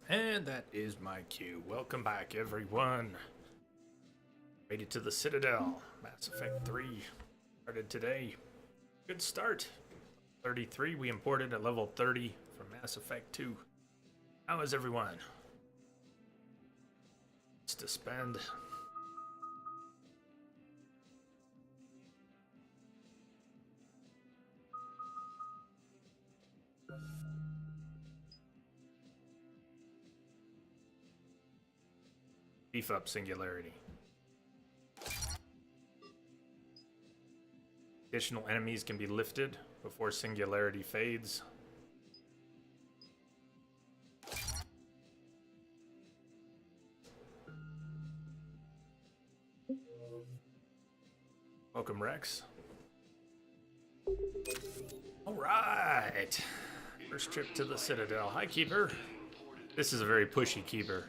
And that is my cue. Welcome back, everyone. Made it to the Citadel. Mass Effect 3 started today. Good start. 33, we imported at level 30 from Mass Effect 2. How is everyone? It's to spend. Beef up Singularity. Additional enemies can be lifted before Singularity fades. Welcome, Rex. All right. First trip to the Citadel. Hi, Keeper. This is a very pushy Keeper.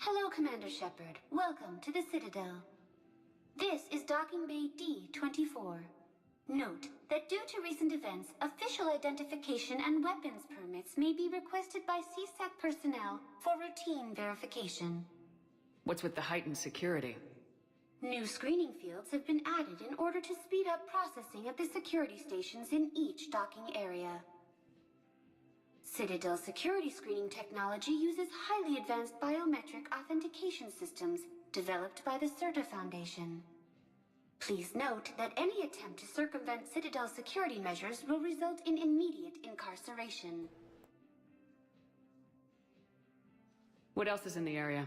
Hello, Commander Shepard. Welcome to the Citadel. This is Docking Bay D-24. Note that due to recent events, official identification and weapons permits may be requested by CSEC personnel for routine verification. What's with the heightened security? New screening fields have been added in order to speed up processing at the security stations in each docking area. Citadel security screening technology uses highly advanced biometric authentication systems developed by the CERTA Foundation. Please note that any attempt to circumvent Citadel security measures will result in immediate incarceration. What else is in the area?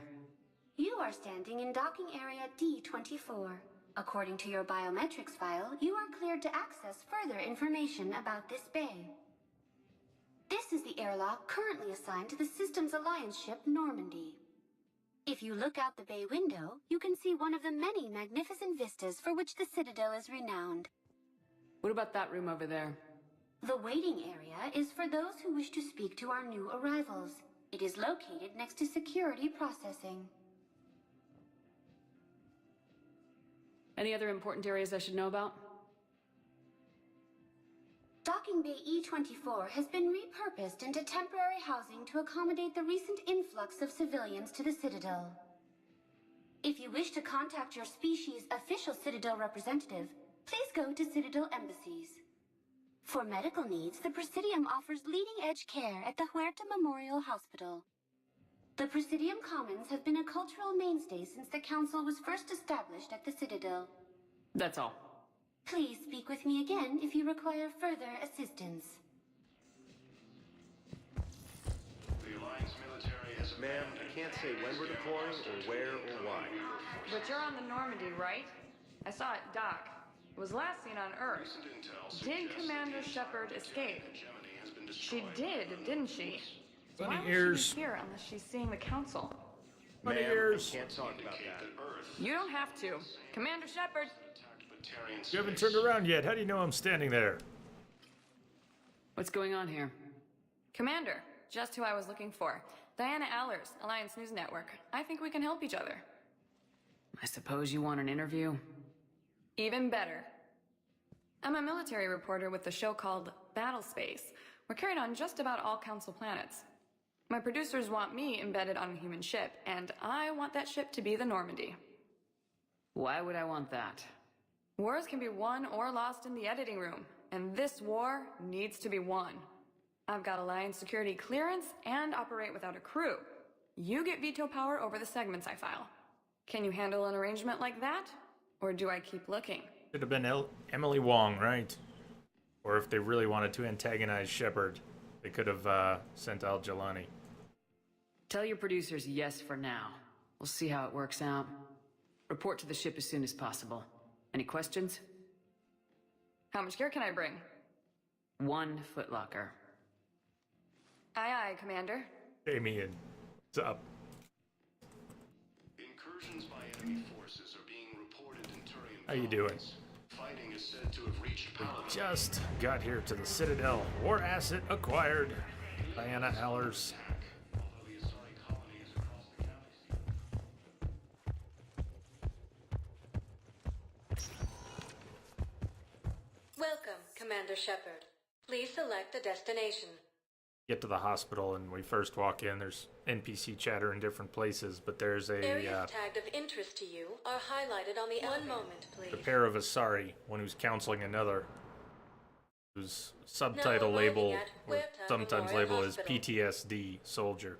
You are standing in docking area D-24. According to your biometrics file, you are cleared to access further information about this bay. This is the airlock currently assigned to the Systems Alliance ship Normandy. If you look out the bay window, you can see one of the many magnificent vistas for which the Citadel is renowned. What about that room over there? The waiting area is for those who wish to speak to our new arrivals. It is located next to security processing. Any other important areas I should know about? Docking Bay E-24 has been repurposed into temporary housing to accommodate the recent influx of civilians to the Citadel. If you wish to contact your species' official Citadel representative, please go to Citadel embassies. For medical needs, the Presidium offers leading-edge care at the Huerta Memorial Hospital. The Presidium Commons have been a cultural mainstay since the Council was first established at the Citadel. That's all. Please speak with me again if you require further assistance. The Alliance military has... Ma'am, I can't say when we're deploying or where or why. But you're on the Normandy, right? I saw it dock. It was last seen on Earth. Did Commander Shepard escape? She did, didn't she? Bunny Why ears. would she be here unless she's seeing the Council? Bunny Ma'am, ears. I can't talk about that. You don't have to. Commander Shepard! You haven't turned around yet. How do you know I'm standing there? What's going on here? Commander, just who I was looking for. Diana Allers, Alliance News Network. I think we can help each other. I suppose you want an interview? Even better. I'm a military reporter with the show called Battle Space. We're carried on just about all Council planets. My producers want me embedded on a human ship, and I want that ship to be the Normandy. Why would I want that? Wars can be won or lost in the editing room, and this war needs to be won. I've got Alliance security clearance and operate without a crew. You get veto power over the segments I file. Can you handle an arrangement like that? Or do I keep looking? Should have been Emily Wong, right? Or if they really wanted to antagonize Shepard, they could have sent Al Jelani. Tell your producers yes for now. We'll see how it works out. Report to the ship as soon as possible. Any questions? How much gear can I bring? 1 footlocker. Aye, aye, Commander. Damien. What's up? Incursions by enemy forces are being reported in Turian How you doing? colonies. Fighting is said to have reached Paragon. Just got here to the Citadel. War asset acquired. Diana Allers. Although the Asari colony is across the galaxy. Welcome, Commander Shepard. Please select a destination. Get to the hospital and we first walk in. There's NPC chatter in different places, but there's Areas tagged of interest to you are highlighted on the One moment, the please. pair of Asari, one who's counseling another, whose subtitle Now label, arriving at or Huerta sometimes Memorial label is Hospital. PTSD Soldier.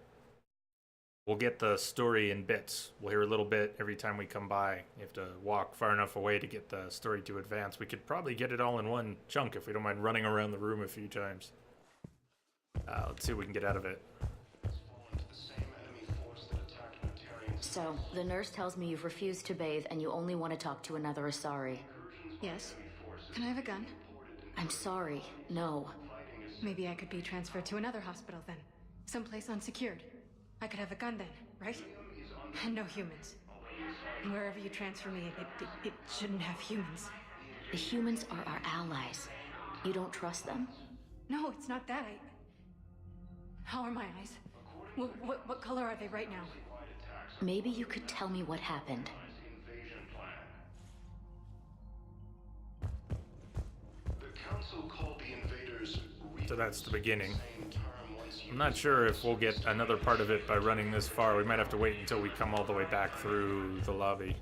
We'll get the story in bits. We'll hear a little bit every time we come by. You have to walk far enough away to get the story to advance. We could probably get it all in one chunk if we don't mind running around the room a few times. Let's see what we can get out of it. Fallen to the same enemy force that attacked Nectarians. So, the nurse tells me you've refused to bathe and you only want to talk to another Asari. Yes. Can I have a gun? I'm sorry, no. Maybe I could be transferred to another hospital then. Someplace unsecured. I could have a gun then, right? And no humans. And wherever you transfer me, it shouldn't have humans. The humans are our allies. You don't trust them? No, it's not that. How are my eyes? What color are they right now? Maybe you could tell me what happened. Invasion plan. The council called the invaders So that's the beginning. same term once I'm not sure if we'll get another part of it by running this far. We might have to wait until we come all the way back through the lobby.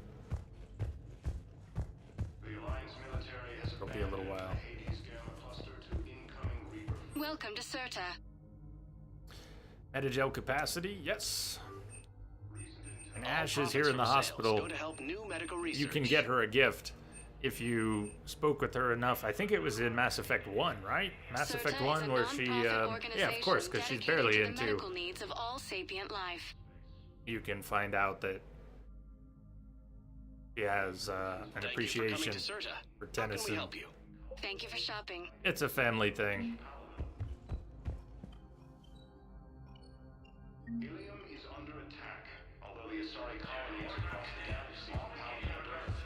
the Alliance military has It'll be a little while. Hades gamma cluster to incoming Reaper. Welcome to Certa. Metagel capacity, yes. And Ash All is here in the profits from sales hospital. go to help new medical research. You can get her a gift if you spoke with her enough. I think it was in Mass Effect 1, right? Mass Effect Certa 1 is a where she, non-profit yeah, of course, because she's organization barely dedicated to the into. medical needs of all sapient life. You can find out that she has an Thank you for appreciation coming to Certa. for How can we Tennyson. help you? Thank you for shopping. It's a family thing. Ilium is under attack. Although the Asari colony is across the galaxy on planet Earth,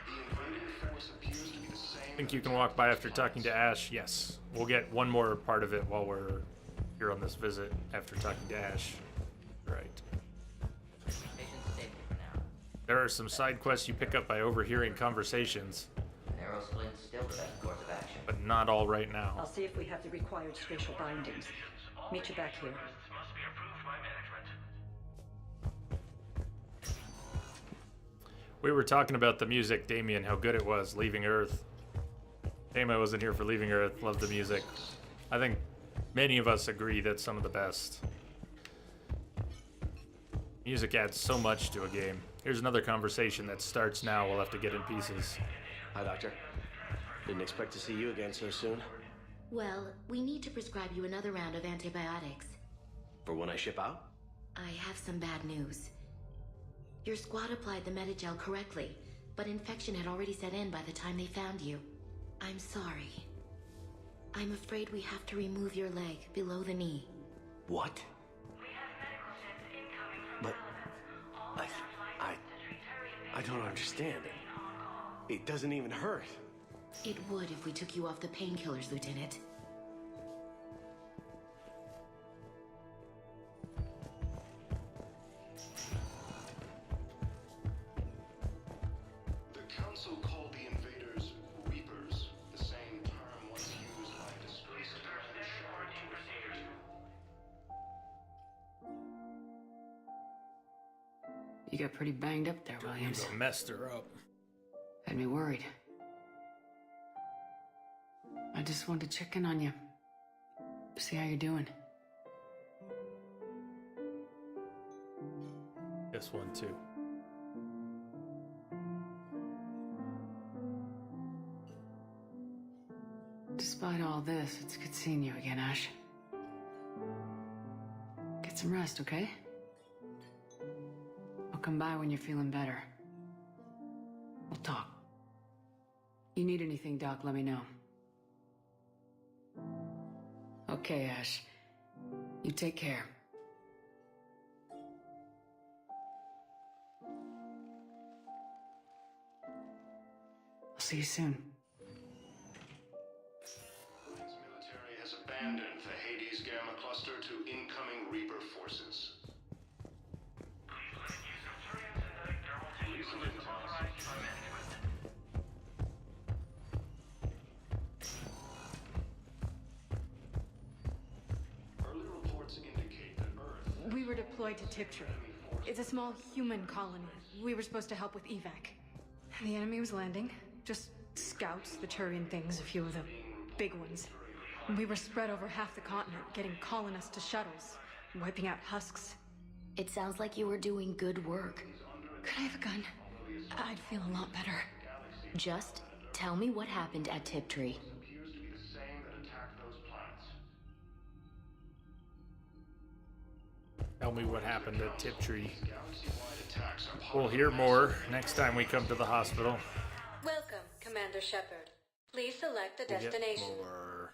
the invading force appears to be the same. I think you can walk by after talking to Ash. Yes. We'll get one more part of it while we're here on this visit after talking to Ash. Right. There are some side quests you pick up by overhearing conversations, Narrow splint's still the best course of action. but not all right now. I'll see if we have the required spatial bindings. Meet you back here. We were talking about the music, Damien, how good it was, Leaving Earth. Damien wasn't here for Leaving Earth, loved the music. I think many of us agree that's some of the best. Music adds so much to a game. Here's another conversation that starts now. We'll have to get in pieces. Hi, Doctor. Didn't expect to see you again so soon. Well, we need to prescribe you another round of antibiotics. For when I ship out? I have some bad news. Your squad applied the Metagel correctly, but infection had already set in by the time they found you. I'm sorry. I'm afraid we have to remove your leg below the knee. What? But I don't understand. It doesn't even hurt. It would if we took you off the painkillers, Lieutenant. The council called the invaders Reapers, the same term once used by a disgraced Commander Shepard to refer to. You got pretty banged up there, Williams. You messed her up. Had me worried. I just wanted to check in on you. See how you're doing. This one too. Despite all this, it's good seeing you again, Ash. Get some rest, okay? I'll come by when you're feeling better. We'll talk. You need anything, Doc, let me know. Okay, Ash. You take care. see you soon. Alliance military has abandoned the Hades Gamma Cluster to incoming Reaper forces. Early reports indicate that Earth... We were deployed to Tiptree. It's a small human colony. We were supposed to help with evac. The enemy was landing. Just scouts, the Turian things, a few of the big ones. We were spread over half the continent, getting colonists to shuttles, wiping out husks. It sounds like you were doing good work. Could I have a gun? I'd feel a lot better. Just tell me what happened at Tiptree. appears to be the same that attacked those planets. Tell me what happened at Tiptree. Galaxy-wide attacks are part We'll of the hear massive more next time we come to the hospital. Welcome, Commander Shepard. Please select a We'll get destination. more.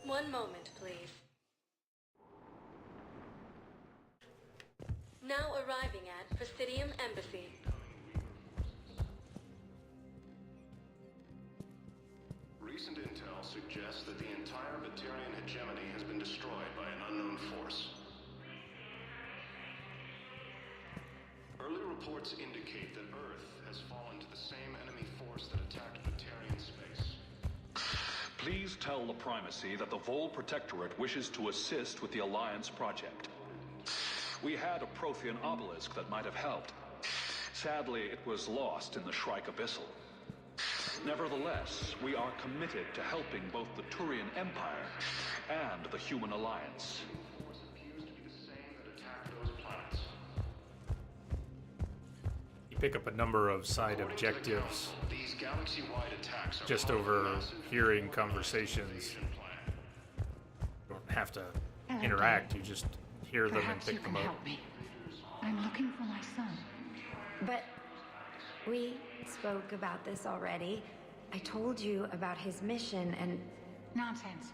One moment, please. Now arriving at Presidium Embassy. Recent intel suggests that the entire Batarian hegemony has been destroyed by an unknown force. Early reports indicate that Earth has fallen to the same enemy force that attacked Batarian space. Please tell the Primacy that the Vol Protectorate wishes to assist with the Alliance project. We had a Prothean obelisk that might have helped. Sadly, it was lost in the Shrike Abyssal. Nevertheless, we are committed to helping both the Turian Empire and the Human Alliance. The force appears to be the same that attacked those planets. You pick up a number of side objectives These galaxy-wide attacks are just part of a over massive hearing conversations. invasion plan. You don't have to interact, you just hear them and Perhaps you pick can them up. help me. I'm looking for my son. But we spoke about this already. I told you about his mission and... Nonsense.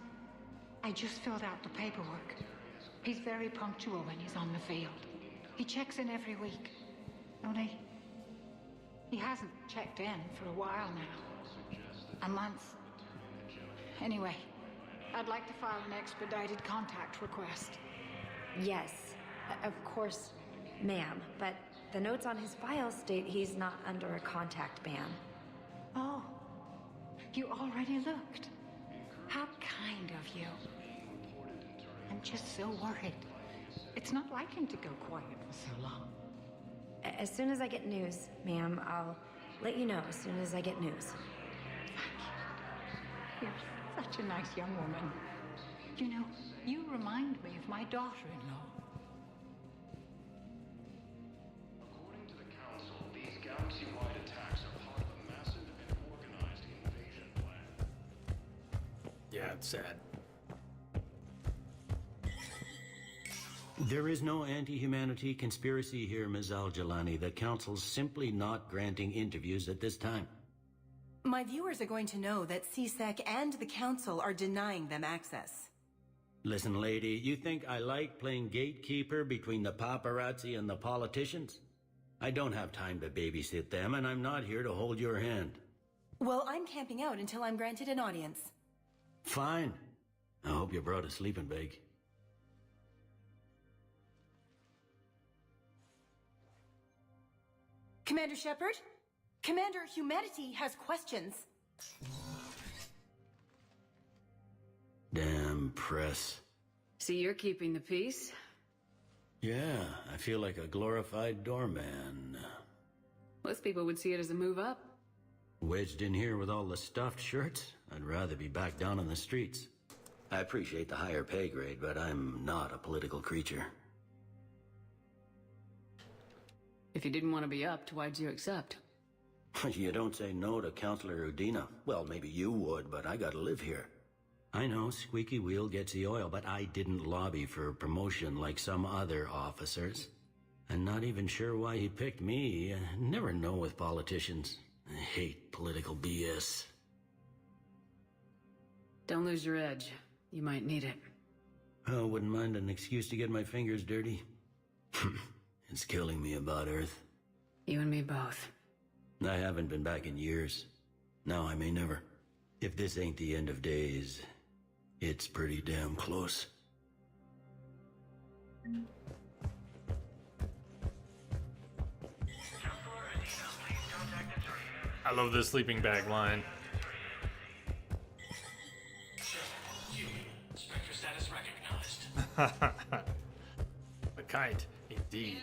I just filled out the paperwork. He's very punctual when he's on the field. He checks in every week. Only, he hasn't checked in for a while now. A month. Anyway, I'd like to file an expedited contact request. Yes, of course, ma'am. But the notes on his file state he's not under a contact ban. Oh, you already looked. How kind of you. I'm just so worried. It's not like him to go quiet for so long. As soon as I get news, ma'am, I'll let you know as soon as I get news. You're such a nice young woman. You know, you remind me of my daughter-in-law. According to the Council, these galaxy-wide attacks are part of a massive and organized invasion plan. Yeah, it's sad. There is no anti-humanity conspiracy here, Ms. Al-Jalani. The Council's simply not granting interviews at this time. My viewers are going to know that CSEC and the Council are denying them access. Listen, lady, you think I like playing gatekeeper between the paparazzi and the politicians? I don't have time to babysit them, and I'm not here to hold your hand. Well, I'm camping out until I'm granted an audience. Fine. I hope you brought a sleeping bag. Commander Shepard? Commander Humanity has questions. Damn press. See, you're keeping the peace? Yeah, I feel like a glorified doorman. Most people would see it as a move up. Wedged in here with all the stuffed shirts? I'd rather be back down on the streets. I appreciate the higher pay grade, but I'm not a political creature. If you didn't want to be upped, why'd you accept? You don't say no to Counselor Udina. Well, maybe you would, but I gotta live here. I know, squeaky wheel gets the oil, but I didn't lobby for promotion like some other officers. I'm not even sure why he picked me. I never know with politicians. I hate political BS. Don't lose your edge. You might need it. I wouldn't mind an excuse to get my fingers dirty. It's killing me about Earth. You and me both. I haven't been back in years. Now I may never. If this ain't the end of days, it's pretty damn close. I love this sleeping bag line. Spectre status recognized. A kite, indeed.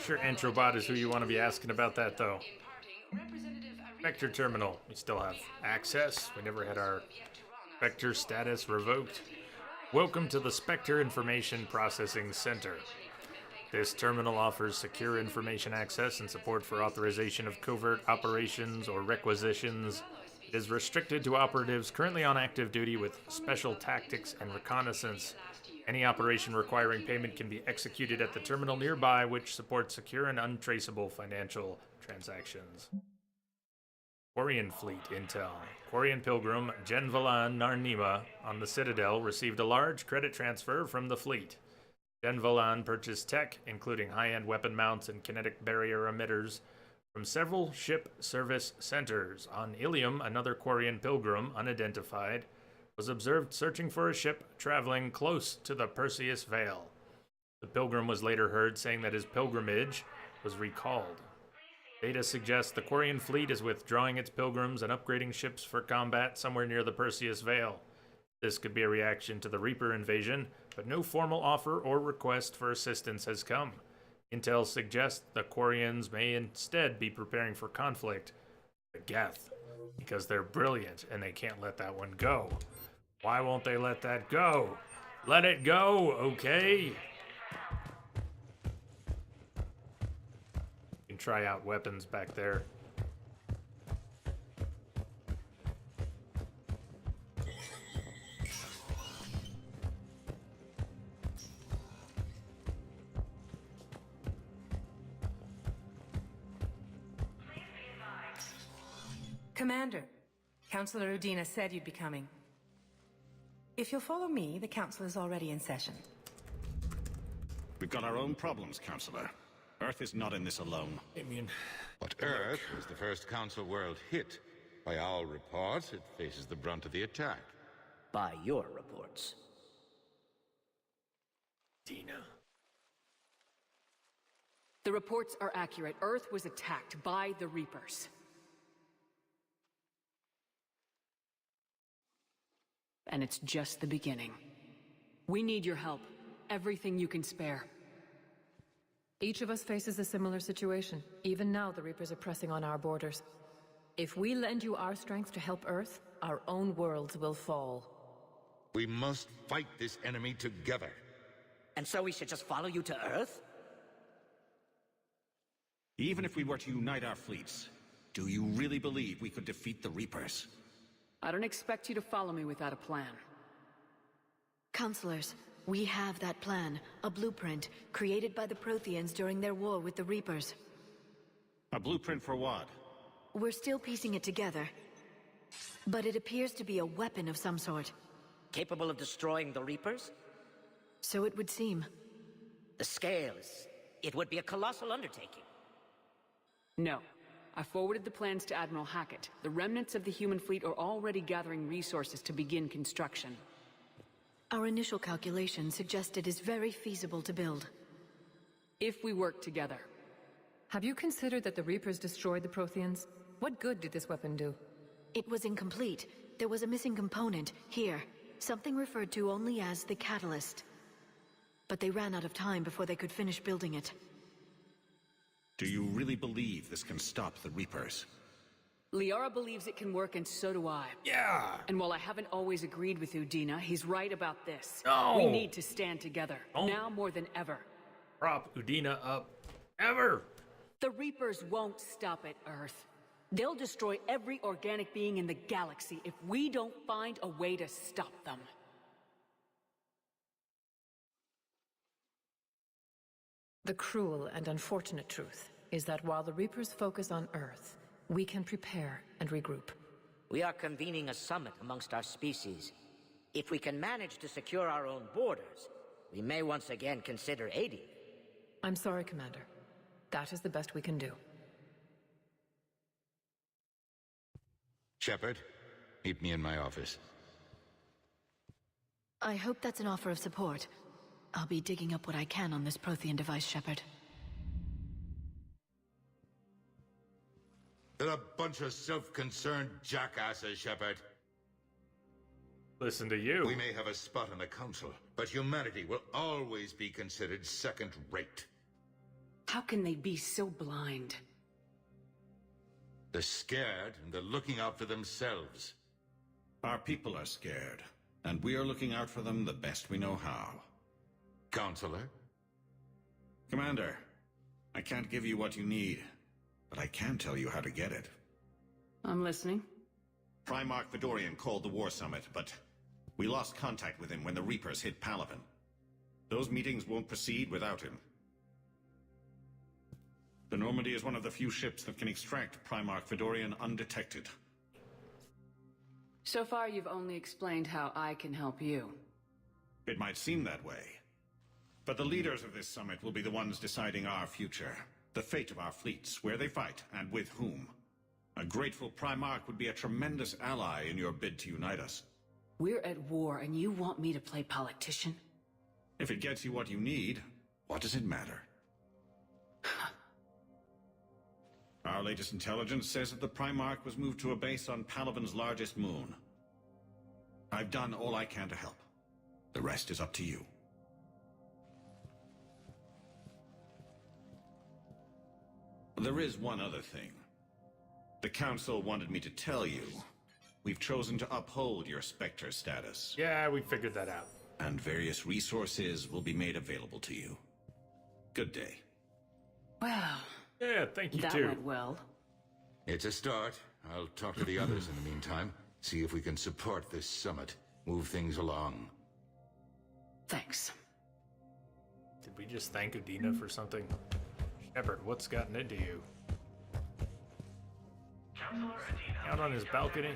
Sure, Entrobot is who you want to be asking about that, though. Nectar Terminal. We still have access. We never had our Spectre status revoked. Welcome to the Spectre Information Processing Center. This terminal offers secure information access and support for authorization of covert operations or requisitions. It is restricted to operatives currently on active duty with special tactics and reconnaissance. Any operation requiring payment can be executed at the terminal nearby, which supports secure and untraceable financial transactions. Quarian Fleet Intel. Quarian Pilgrim Genvalan Narnima on the Citadel received a large credit transfer from the fleet. Genvalan purchased tech, including high-end weapon mounts and kinetic barrier emitters, from several ship service centers. On Ilium, another Quarian Pilgrim, unidentified, was observed searching for a ship traveling close to the Perseus Vale. The Pilgrim was later heard saying that his pilgrimage was recalled. Data suggests the Quarian fleet is withdrawing its pilgrims and upgrading ships for combat somewhere near the Perseus Vale. This could be a reaction to the Reaper invasion, but no formal offer or request for assistance has come. Intel suggests the Quarians may instead be preparing for conflict with Geth, because they're brilliant and they can't let that one go. Why won't they let that go? Let it go, okay? You can try out weapons back there. Commander, Councilor Udina said you'd be coming. If you'll follow me, the council is already in session. We've got our own problems, Councilor. Earth is not in this alone. But Earth was the first Council world hit. By our reports, it faces the brunt of the attack. By your reports. Dina. The reports are accurate. Earth was attacked by the Reapers. And it's just the beginning. We need your help. Everything you can spare. Each of us faces a similar situation. Even now, the Reapers are pressing on our borders. If we lend you our strength to help Earth, our own worlds will fall. We must fight this enemy together. And so we should just follow you to Earth? Even if we were to unite our fleets, do you really believe we could defeat the Reapers? I don't expect you to follow me without a plan. Counselors, we have that plan, a blueprint, created by the Protheans during their war with the Reapers. A blueprint for what? We're still piecing it together. But it appears to be a weapon of some sort. Capable of destroying the Reapers? So it would seem. The scales. It would be a colossal undertaking. No. I forwarded the plans to Admiral Hackett. The remnants of the human fleet are already gathering resources to begin construction. Our initial calculations suggest it is very feasible to build. If we work together. Have you considered that the Reapers destroyed the Protheans? What good did this weapon do? It was incomplete. There was a missing component, here. Something referred to only as the catalyst. But they ran out of time before they could finish building it. Do you really believe this can stop the Reapers? Liara believes it can work, and so do I. Yeah! And while I haven't always agreed with Udina, he's right about this. No! We need to stand together, now more than ever. Prop Udina up. Ever! The Reapers won't stop at Earth. They'll destroy every organic being in the galaxy if we don't find a way to stop them. The cruel and unfortunate truth is that while the Reapers focus on Earth, we can prepare and regroup. We are convening a summit amongst our species. If we can manage to secure our own borders, we may once again consider aiding. I'm sorry, Commander. That is the best we can do. Shepard, meet me in my office. I hope that's an offer of support. I'll be digging up what I can on this Prothean device, Shepard. They're a bunch of self-concerned jackasses, Shepard. Listen to you. We may have a spot on the council, but humanity will always be considered second-rate. How can they be so blind? They're scared, and they're looking out for themselves. Our people are scared, and we are looking out for them the best we know how. Counselor? Commander, I can't give you what you need, but I can tell you how to get it. I'm listening. Primarch Fedorian called the War Summit, but we lost contact with him when the Reapers hit Palaven. Those meetings won't proceed without him. The Normandy is one of the few ships that can extract Primarch Fedorian undetected. So far, you've only explained how I can help you. It might seem that way, but the leaders of this summit will be the ones deciding our future, the fate of our fleets, where they fight, and with whom. A grateful Primarch would be a tremendous ally in your bid to unite us. We're at war, and you want me to play politician? If it gets you what you need, what does it matter? Our latest intelligence says that the Primarch was moved to a base on Palaven's largest moon. I've done all I can to help. The rest is up to you. There is one other thing. The Council wanted me to tell you, we've chosen to uphold your Spectre status. Yeah, we figured that out. And various resources will be made available to you. Good day. Well... Yeah, thank you that too. went well. It's a start. I'll talk to the others in the meantime. See if we can support this summit. Move things along. Thanks. Did we just thank Udina for something? Shepard, what's gotten into you? Out on his balcony?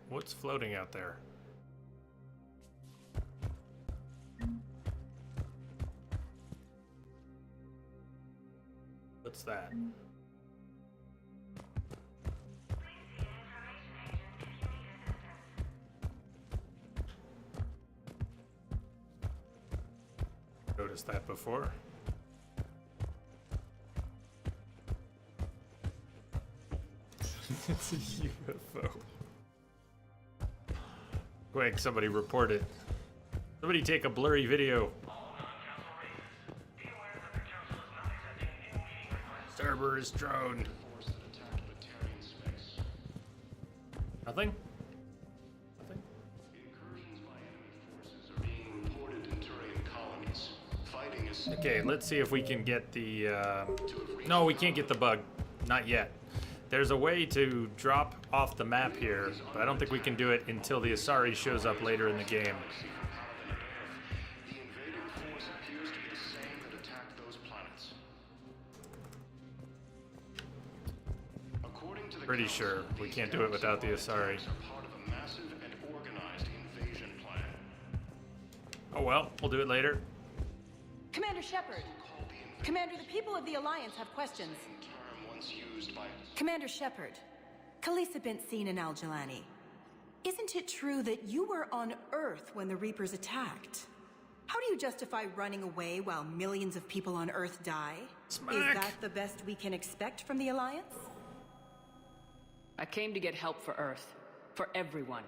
What's floating out there? What's that? Noticed that before. It's a UFO. Quick, somebody report it. Somebody take a blurry video. Cerberus drone. Nothing? Nothing? Incursions by enemy forces are being reported in Turian colonies. Fighting is... Okay, let's see if we can get the... No, we can't get the bug. Not yet. There's a way to drop off the map here, but I don't think we can do it until the Asari shows up later in the game. The invading force appears to be the same that attacked those planets. According to the Pretty sure we can't do it without the Asari. part of a massive and organized invasion plan. Oh well, we'll do it later. Commander Shepard. Commander, the people of the Alliance have questions. Term once used by... Commander Shepard, Khaleesa bint Seen and Al-Jalani. Isn't it true that you were on Earth when the Reapers attacked? How do you justify running away while millions of people on Earth die? Smack. Is that the best we can expect from the Alliance? I came to get help for Earth. For everyone.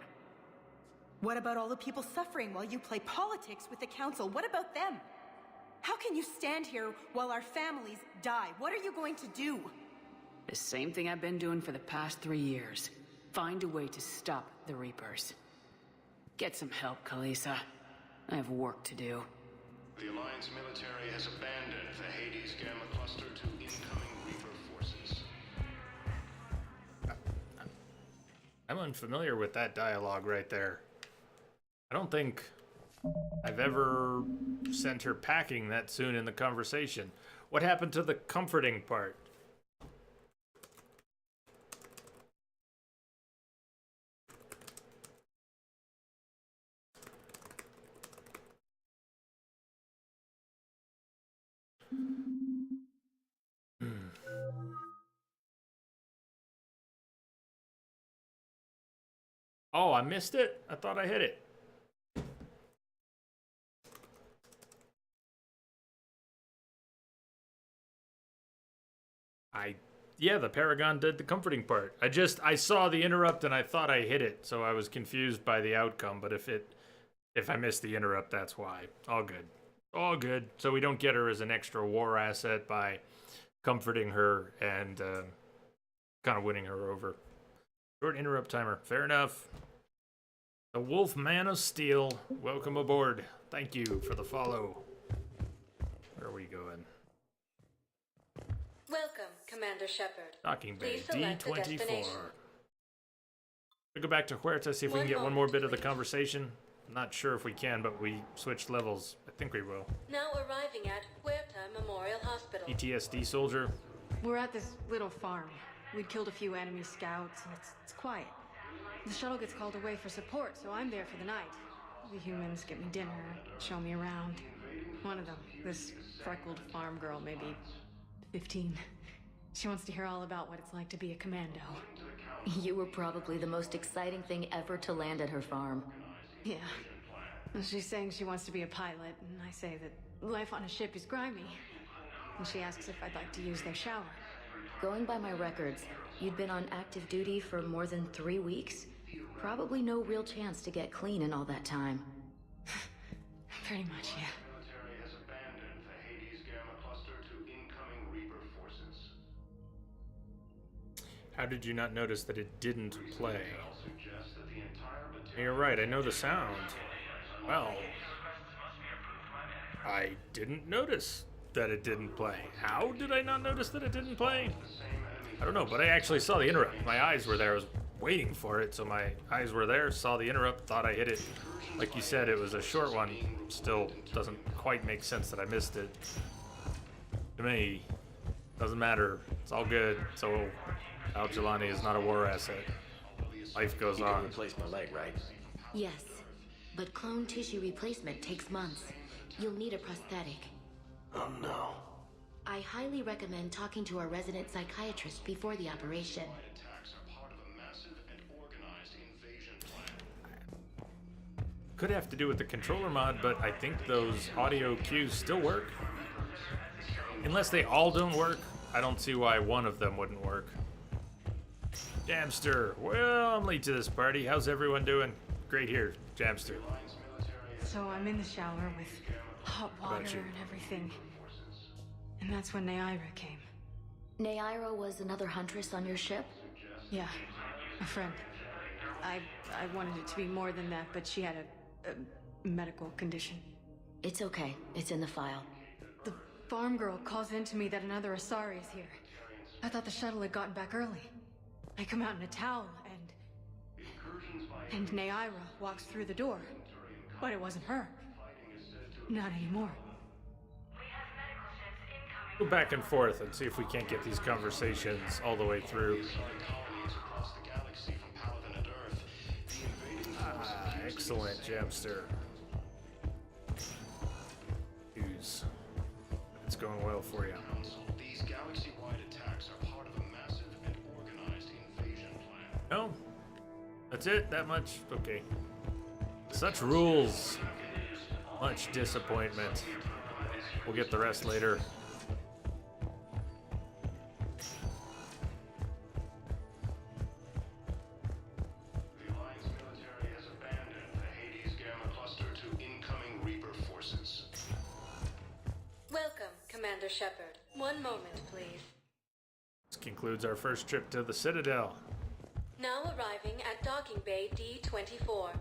What about all the people suffering while you play politics with the Council? What about them? How can you stand here while our families die? What are you going to do? The same thing I've been doing for the past 3 years. Find a way to stop the Reapers. Get some help, Khaleesa. I have work to do. The Alliance military has abandoned the Hades Gamma Cluster to incoming Reaper forces. I'm unfamiliar with that dialogue right there. I don't think I've ever sent her packing that soon in the conversation. What happened to the comforting part? Oh, I missed it? I thought I hit it. Yeah, the Paragon did the comforting part. I saw the interrupt and I thought I hit it, so I was confused by the outcome, but if I missed the interrupt, that's why. All good. All good. So we don't get her as an extra war asset by comforting her and kind of winning her over. Short interrupt timer. Fair enough. The Wolf Man of Steel, welcome aboard. Thank you for the follow. Where are we going? Welcome, Commander Shepard. Docking Bay Please select the D24. destination. We'll go back to Huerta, see if we can get one more bit of the conversation. I'm not sure if we can, but we switched levels. I think we will. Now arriving at Huerta Memorial Hospital. TSD Soldier. We're at this little farm. We'd killed a few enemy scouts, and it's quiet. The shuttle gets called away for support, so I'm there for the night. The humans get me dinner, show me around. One of them, this freckled farm girl, maybe 15. She wants to hear all about what it's like to be a commando. You were probably the most exciting thing ever to land at her farm. Yeah. And she's saying she wants to be a pilot, and I say that life on a ship is grimy. And she asks if I'd like to use their shower. Going by my records, you'd been on active duty for more than 3 weeks. Probably no real chance to get clean in all that time. Pretty much, yeah. Military has abandoned the Hades Gamma cluster to incoming Reaper forces. How did you not notice that it didn't play? You're right, I know the sound. Well, I didn't notice that it didn't play. How did I not notice that it didn't play? I don't know, but I actually saw the interrupt. My eyes were there. I was waiting for it, so my eyes were there, saw the interrupt, thought I hit it. Like you said, it was a short one. Still doesn't quite make sense that I missed it. To me, doesn't matter. It's all good. So, Al-Jelani is not a war asset. Life goes on. Replace my leg, right? Yes, but clone tissue replacement takes months. You'll need a prosthetic. Oh no. I highly recommend talking to our resident psychiatrist before the operation. Could have to do with the controller mod, but I think those audio cues still work. Unless they all don't work, I don't see why one of them wouldn't work. Jamster, well, I'm late to this party. How's everyone doing? Great here, Jamster. So I'm in the shower with hot water and everything. And that's when Neaira came. Neaira was another huntress on your ship? Yeah, a friend. I wanted it to be more than that, but she had a medical condition. It's okay. It's in the file. The farm girl calls in to me that another Asari is here. I thought the shuttle had gotten back early. I come out in a towel, and Neaira walks through the door. But it wasn't her. Not anymore. Go back and forth and see if we can't get these conversations all the way through. Ah, excellent, Jamster. News. It's going well for you. These galaxy-wide attacks are part of a massive and organized invasion plan. No? That's it? That much? Okay. Such rules. Much disappointment. We'll get the rest later. The Alliance military has abandoned the Hades Gamma cluster to incoming Reaper forces. Welcome, Commander Shepard. One moment, please. This concludes our first trip to the Citadel. Now arriving at Docking Bay D24.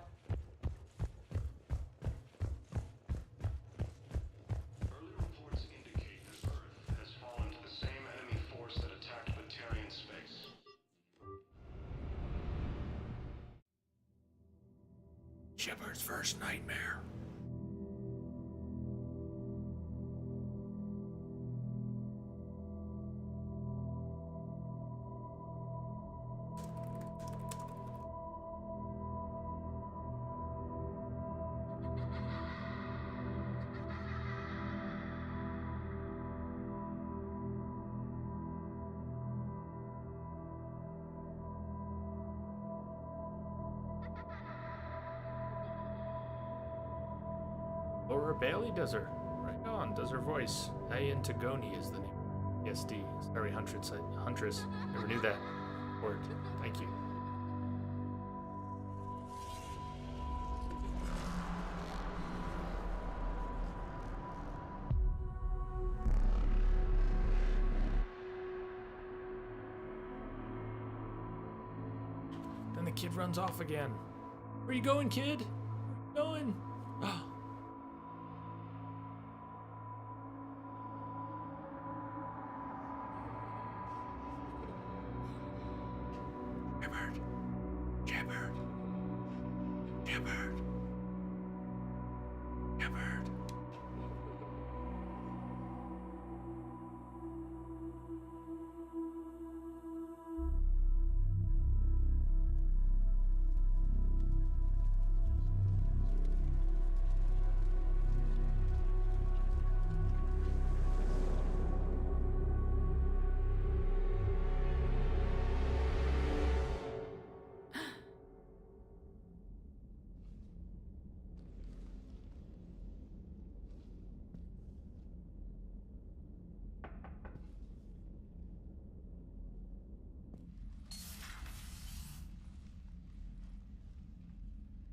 Early reports indicate that Earth has fallen to the same enemy force that attacked Batarian space. Shepard's first nightmare. Laura Bailey does her. Right on, does her voice. Ayan Tagoni is the name. TSD. Sorry, Huntress. Never knew that word. Thank you. Then the kid runs off again. Where you going, kid? Where you going? Oh. Shepard. Shepard. Shepard. Shepard.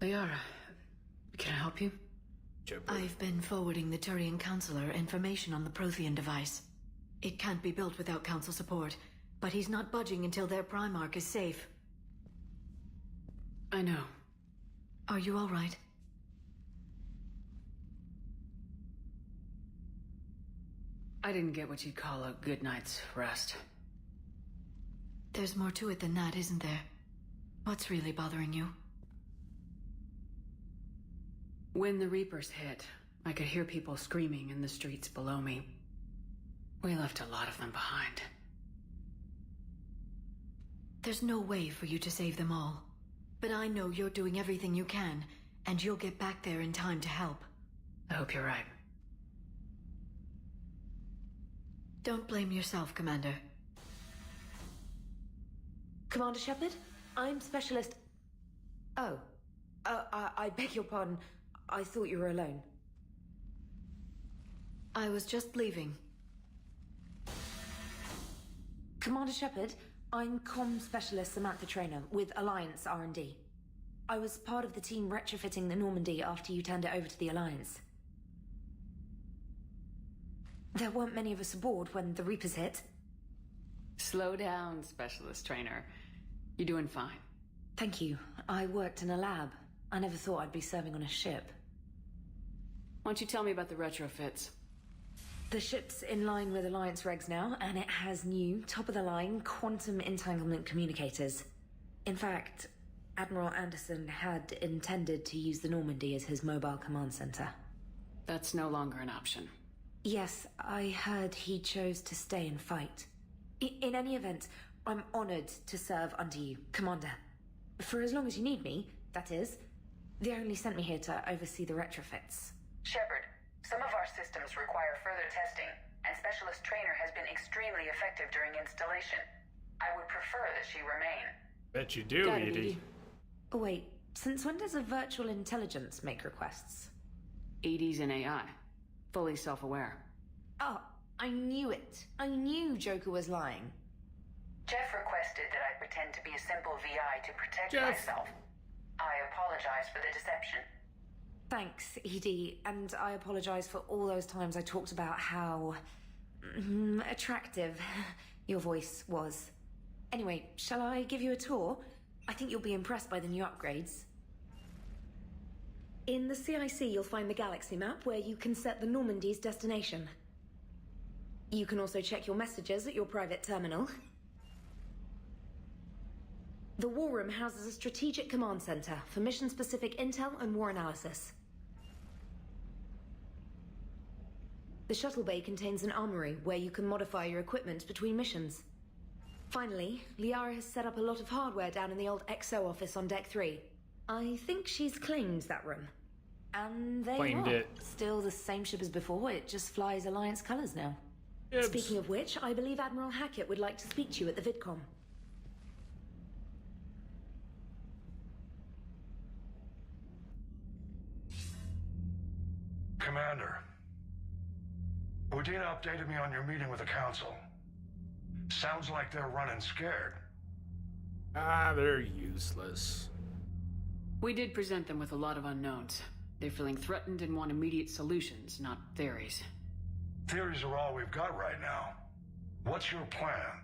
Liara, can I help you? I've been forwarding the Turian Counselor information on the Prothean device. It can't be built without Council support, but he's not budging until their Primarch is safe. I know. Are you all right? I didn't get what you'd call a good night's rest. There's more to it than that, isn't there? What's really bothering you? When the Reapers hit, I could hear people screaming in the streets below me. We left a lot of them behind. There's no way for you to save them all. But I know you're doing everything you can, and you'll get back there in time to help. I hope you're right. Don't blame yourself, Commander. Commander Shepard, I'm Specialist... Oh. I beg your pardon. I thought you were alone. I was just leaving. Commander Shepard, I'm Comm Specialist Samantha Traynor with Alliance R&D. I was part of the team retrofitting the Normandy after you turned it over to the Alliance. There weren't many of us aboard when the Reapers hit. Slow down, Specialist Trainer. You're doing fine. Thank you. I worked in a lab. I never thought I'd be serving on a ship. Why don't you tell me about the retrofits? The ship's in line with Alliance regs now, and it has new, top-of-the-line quantum entanglement communicators. In fact, Admiral Anderson had intended to use the Normandy as his mobile command center. That's no longer an option. Yes, I heard he chose to stay and fight. In any event, I'm honored to serve under you, Commander. For as long as you need me, that is. They only sent me here to oversee the retrofits. Shepard, some of our systems require further testing, and Specialist Trainer has been extremely effective during installation. I would prefer that she remain. Bet you do, Edie. Oh, wait, since when does a virtual intelligence make requests? EDI's an AI. Fully self-aware. Oh, I knew it. I knew Joker was lying. Jeff requested that I pretend to be a simple VI to protect Jeff. myself. I apologize for the deception. Thanks, Edie, and I apologize for all those times I talked about how... attractive your voice was. Anyway, shall I give you a tour? I think you'll be impressed by the new upgrades. In the CIC, you'll find the galaxy map where you can set the Normandy's destination. You can also check your messages at your private terminal. The War Room houses a strategic command center for mission-specific intel and war analysis. The shuttle bay contains an armory where you can modify your equipment between missions. Finally, Liara has set up a lot of hardware down in the old XO office on Deck 3. I think she's claimed that room. And there you are. Still the same ship as before, it just flies Alliance colors now. Yep. Speaking of which, I believe Admiral Hackett would like to speak to you at the VidCom. Commander. Udina updated me on your meeting with the Council. Sounds like they're running scared. Ah, they're useless. We did present them with a lot of unknowns. They're feeling threatened and want immediate solutions, not theories. Theories are all we've got right now. What's your plan?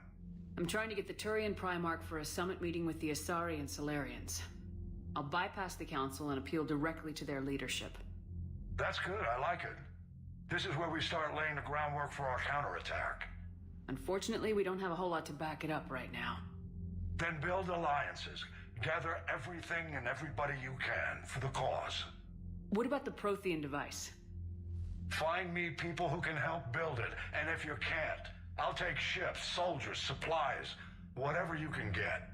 I'm trying to get the Turian Primarch for a summit meeting with the Asari and Solarians. I'll bypass the Council and appeal directly to their leadership. That's good, I like it. This is where we start laying the groundwork for our counterattack. Unfortunately, we don't have a whole lot to back it up right now. Then build alliances. Gather everything and everybody you can for the cause. What about the Prothean device? Find me people who can help build it, and if you can't, I'll take ships, soldiers, supplies, whatever you can get.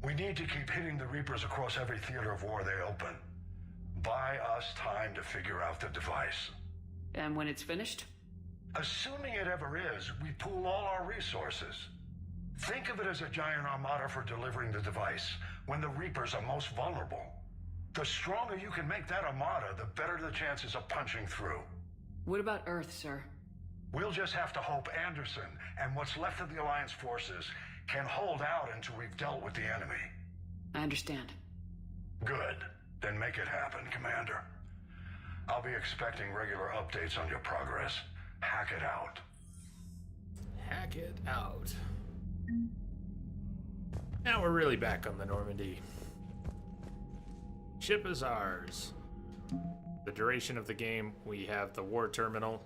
We need to keep hitting the Reapers across every theater of war they open. Buy us time to figure out the device. And when it's finished? Assuming it ever is, we pool all our resources. Think of it as a giant armada for delivering the device, when the Reapers are most vulnerable. The stronger you can make that armada, the better the chances of punching through. What about Earth, sir? We'll just have to hope Anderson and what's left of the Alliance forces can hold out until we've dealt with the enemy. I understand. Good. Then make it happen, Commander. I'll be expecting regular updates on your progress. Hackett out. Hackett out. Now we're really back on the Normandy. Ship is ours. The duration of the game, we have the war terminal.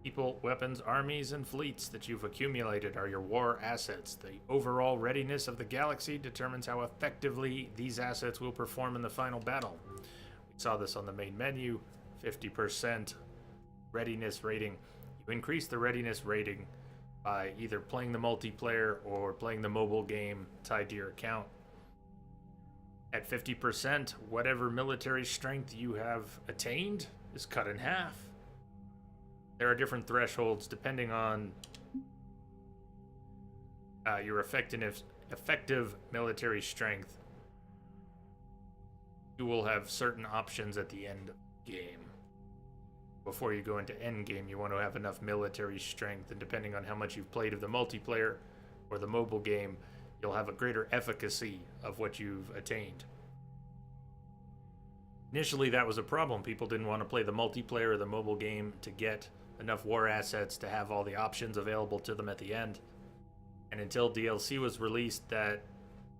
People, weapons, armies, and fleets that you've accumulated are your war assets. The overall readiness of the galaxy determines how effectively these assets will perform in the final battle. We saw this on the main menu, 50% readiness rating. You increase the readiness rating by either playing the multiplayer or playing the mobile game tied to your account. At 50%, whatever military strength you have attained is cut in half. There are different thresholds depending on your effective military strength. You will have certain options at the end of the game. Before you go into end game, you want to have enough military strength, and depending on how much you've played of the multiplayer or the mobile game, you'll have a greater efficacy of what you've attained. Initially, that was a problem. People didn't want to play the multiplayer or the mobile game to get enough war assets to have all the options available to them at the end. And until DLC was released that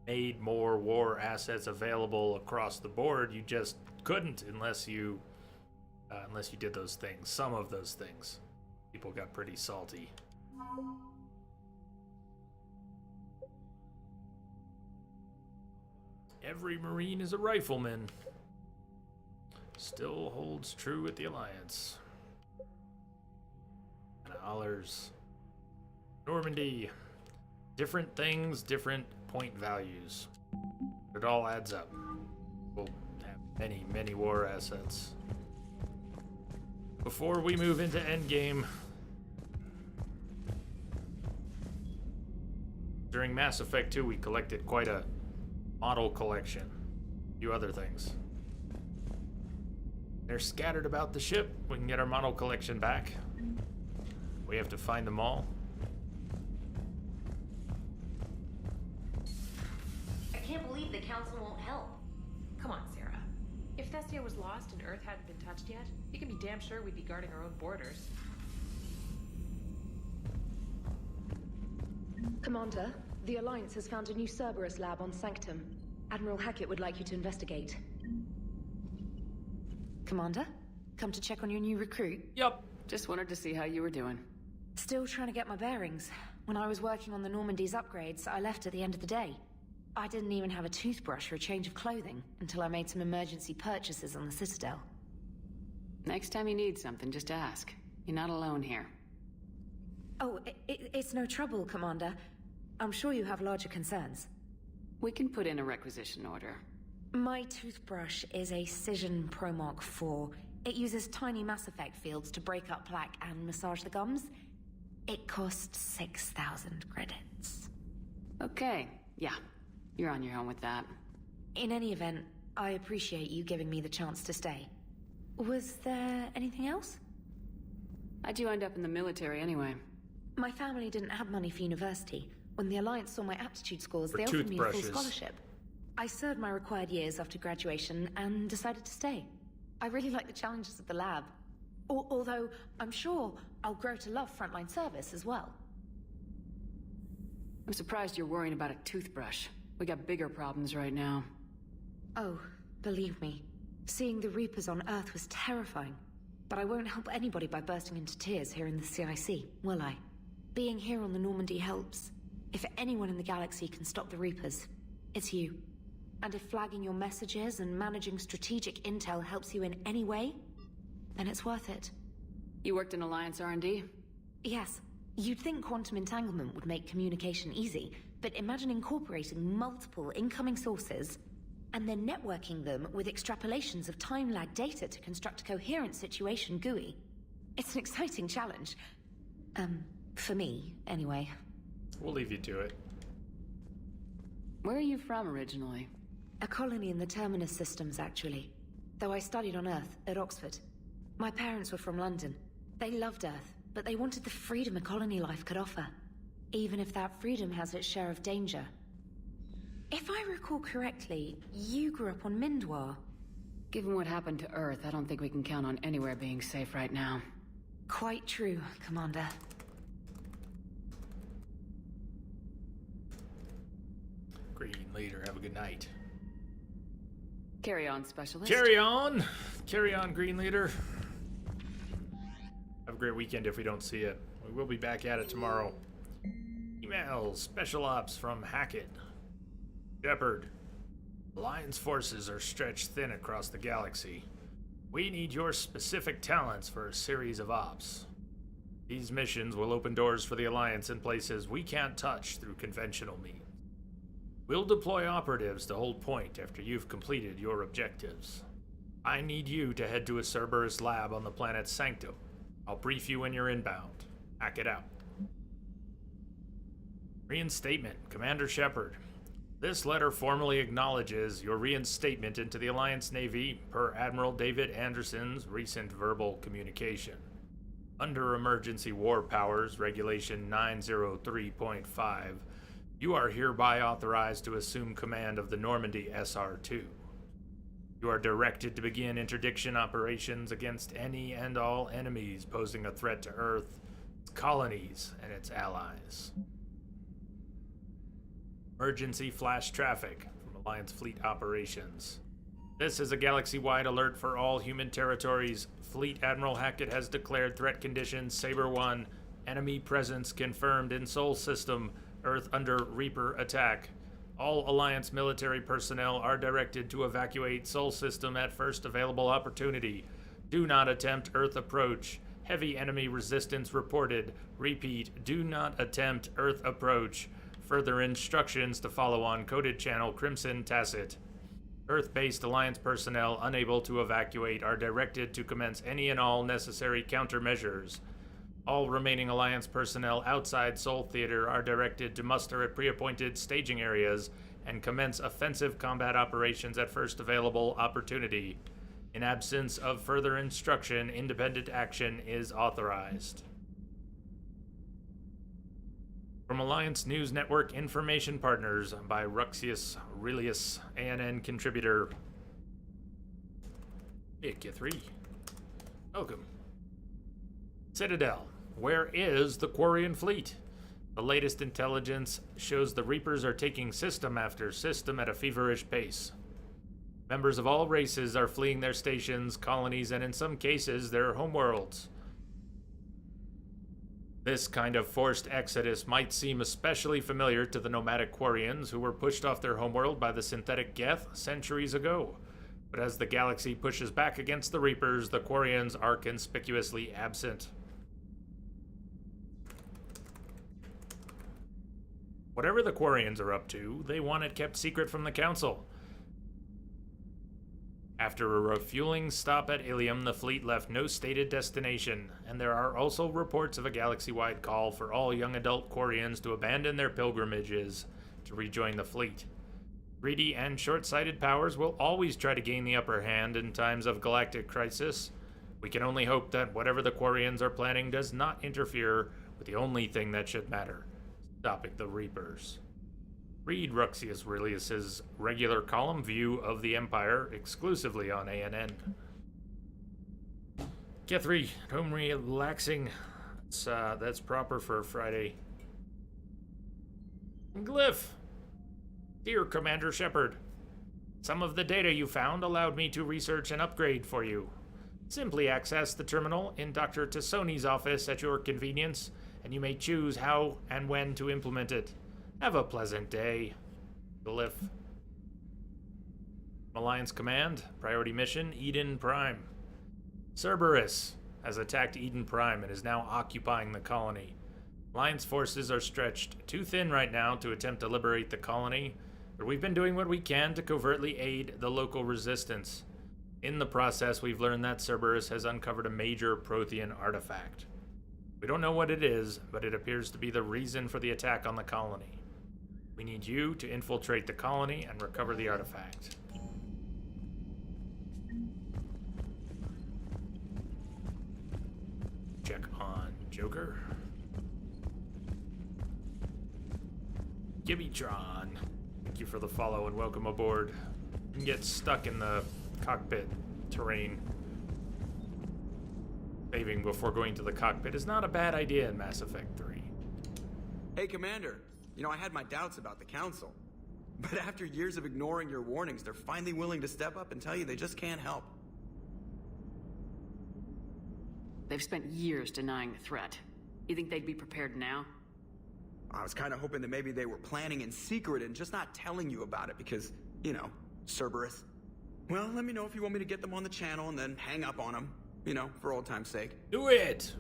made more war assets available across the board, you just couldn't unless you did those things. Some of those things. People got pretty salty. Every Marine is a rifleman. Still holds true with the Alliance. Dollars. Normandy. Different things, different point values. It all adds up. We'll have many, many war assets. Before we move into endgame, during Mass Effect 2, we collected quite a model collection. A few other things. They're scattered about the ship. We can get our model collection back. We have to find them all. I can't believe the Council won't help. Come on, Sarah. If Thestia was lost and Earth hadn't been touched yet, you can be damn sure we'd be guarding our own borders. Commander, the Alliance has found a new Cerberus lab on Sanctum. Admiral Hackett would like you to investigate. Commander, come to check on your new recruit? Yup. Just wanted to see how you were doing. Still trying to get my bearings. When I was working on the Normandy's upgrades, I left at the end of the day. I didn't even have a toothbrush or a change of clothing until I made some emergency purchases on the Citadel. Next time you need something, just ask. You're not alone here. Oh, it's no trouble, Commander. I'm sure you have larger concerns. We can put in a requisition order. My toothbrush is a Cision Pro Mark IV. It uses tiny Mass Effect fields to break up plaque and massage the gums. It costs 6,000 credits. Okay, yeah. You're on your own with that. In any event, I appreciate you giving me the chance to stay. Was there anything else? How'd you end up in the military anyway? My family didn't have money for university. When the Alliance saw my aptitude scores, they offered me a full scholarship. I served my required years after graduation and decided to stay. I really like the challenges of the lab. Although, I'm sure I'll grow to love frontline service as well. I'm surprised you're worrying about a toothbrush. We got bigger problems right now. Oh, believe me, seeing the Reapers on Earth was terrifying. But I won't help anybody by bursting into tears here in the CIC, will I? Being here on the Normandy helps. If anyone in the galaxy can stop the Reapers, it's you. And if flagging your messages and managing strategic intel helps you in any way, then it's worth it. You worked in Alliance R&D? Yes. You'd think quantum entanglement would make communication easy, but imagine incorporating multiple incoming sources and then networking them with extrapolations of time-lag data to construct a coherent situation GUI. It's an exciting challenge. For me, anyway. We'll leave you to it. Where are you from originally? A colony in the Terminus systems, actually. Though I studied on Earth, at Oxford. My parents were from London. They loved Earth, but they wanted the freedom a colony life could offer. Even if that freedom has its share of danger. If I recall correctly, you grew up on Mindwar. Given what happened to Earth, I don't think we can count on anywhere being safe right now. Quite true, Commander. Green Leader, have a good night. Carry on, Specialist. Carry on! Carry on, Green Leader. Have a great weekend if we don't see it. We will be back at it tomorrow. Emails, Special Ops from Hackett. Shepard. Alliance forces are stretched thin across the galaxy. We need your specific talents for a series of ops. These missions will open doors for the Alliance in places we can't touch through conventional means. We'll deploy operatives to hold point after you've completed your objectives. I need you to head to a Cerberus lab on the planet Sanctum. I'll brief you when you're inbound. Hackett out. Reinstatement, Commander Shepard. This letter formally acknowledges your reinstatement into the Alliance Navy per Admiral David Anderson's recent verbal communication. Under Emergency War Powers Regulation 903.5, you are hereby authorized to assume command of the Normandy SR-2. You are directed to begin interdiction operations against any and all enemies posing a threat to Earth, its colonies, and its allies. Emergency flash traffic from Alliance Fleet Operations. This is a galaxy-wide alert for all human territories. Fleet Admiral Hackett has declared threat conditions Saber 1, enemy presence confirmed in Sol System, Earth under Reaper attack. All Alliance military personnel are directed to evacuate Sol System at first available opportunity. Do not attempt Earth approach. Heavy enemy resistance reported. Repeat, do not attempt Earth approach. Further instructions to follow on coded channel Crimson Tacit. Earth-based Alliance personnel unable to evacuate are directed to commence any and all necessary countermeasures. All remaining Alliance personnel outside Sol Theater are directed to muster at pre-appointed staging areas and commence offensive combat operations at first available opportunity. In absence of further instruction, independent action is authorized. From Alliance News Network Information Partners by Ruxius Aurelius, ANN contributor. IK3. Welcome. Citadel. Where is the Quarian fleet? The latest intelligence shows the Reapers are taking system after system at a feverish pace. Members of all races are fleeing their stations, colonies, and in some cases, their homeworlds. This kind of forced exodus might seem especially familiar to the nomadic Quarians who were pushed off their homeworld by the synthetic Geth centuries ago. But as the galaxy pushes back against the Reapers, the Quarians are conspicuously absent. Whatever the Quarians are up to, they want it kept secret from the Council. After a refueling stop at Ilium, the fleet left no stated destination, and there are also reports of a galaxy-wide call for all young adult Quarians to abandon their pilgrimages to rejoin the fleet. Greedy and short-sighted powers will always try to gain the upper hand in times of galactic crisis. We can only hope that whatever the Quarians are planning does not interfere with the only thing that should matter, stopping the Reapers. Read Ruxius Aurelius's regular column view of the Empire exclusively on ANN. Kethri, home relaxing. That's proper for a Friday. Glyph. Dear Commander Shepard, some of the data you found allowed me to research an upgrade for you. Simply access the terminal in Dr. Tassoni's office at your convenience, and you may choose how and when to implement it. Have a pleasant day. Glyph. Alliance Command, priority mission, Eden Prime. Cerberus has attacked Eden Prime and is now occupying the colony. Alliance forces are stretched too thin right now to attempt to liberate the colony, but we've been doing what we can to covertly aid the local resistance. In the process, we've learned that Cerberus has uncovered a major Prothean artifact. We don't know what it is, but it appears to be the reason for the attack on the colony. We need you to infiltrate the colony and recover the artifact. Check on Joker. Gibbytron. Thank you for the follow and welcome aboard. You can get stuck in the cockpit terrain. Saving before going to the cockpit is not a bad idea in Mass Effect 3. Hey, Commander. You know, I had my doubts about the Council. But after years of ignoring your warnings, they're finally willing to step up and tell you they just can't help. They've spent years denying the threat. You think they'd be prepared now? I was kind of hoping that maybe they were planning in secret and just not telling you about it because, you know, Cerberus. Well, let me know if you want me to get them on the channel and then hang up on them, you know, for old time's sake. Do it!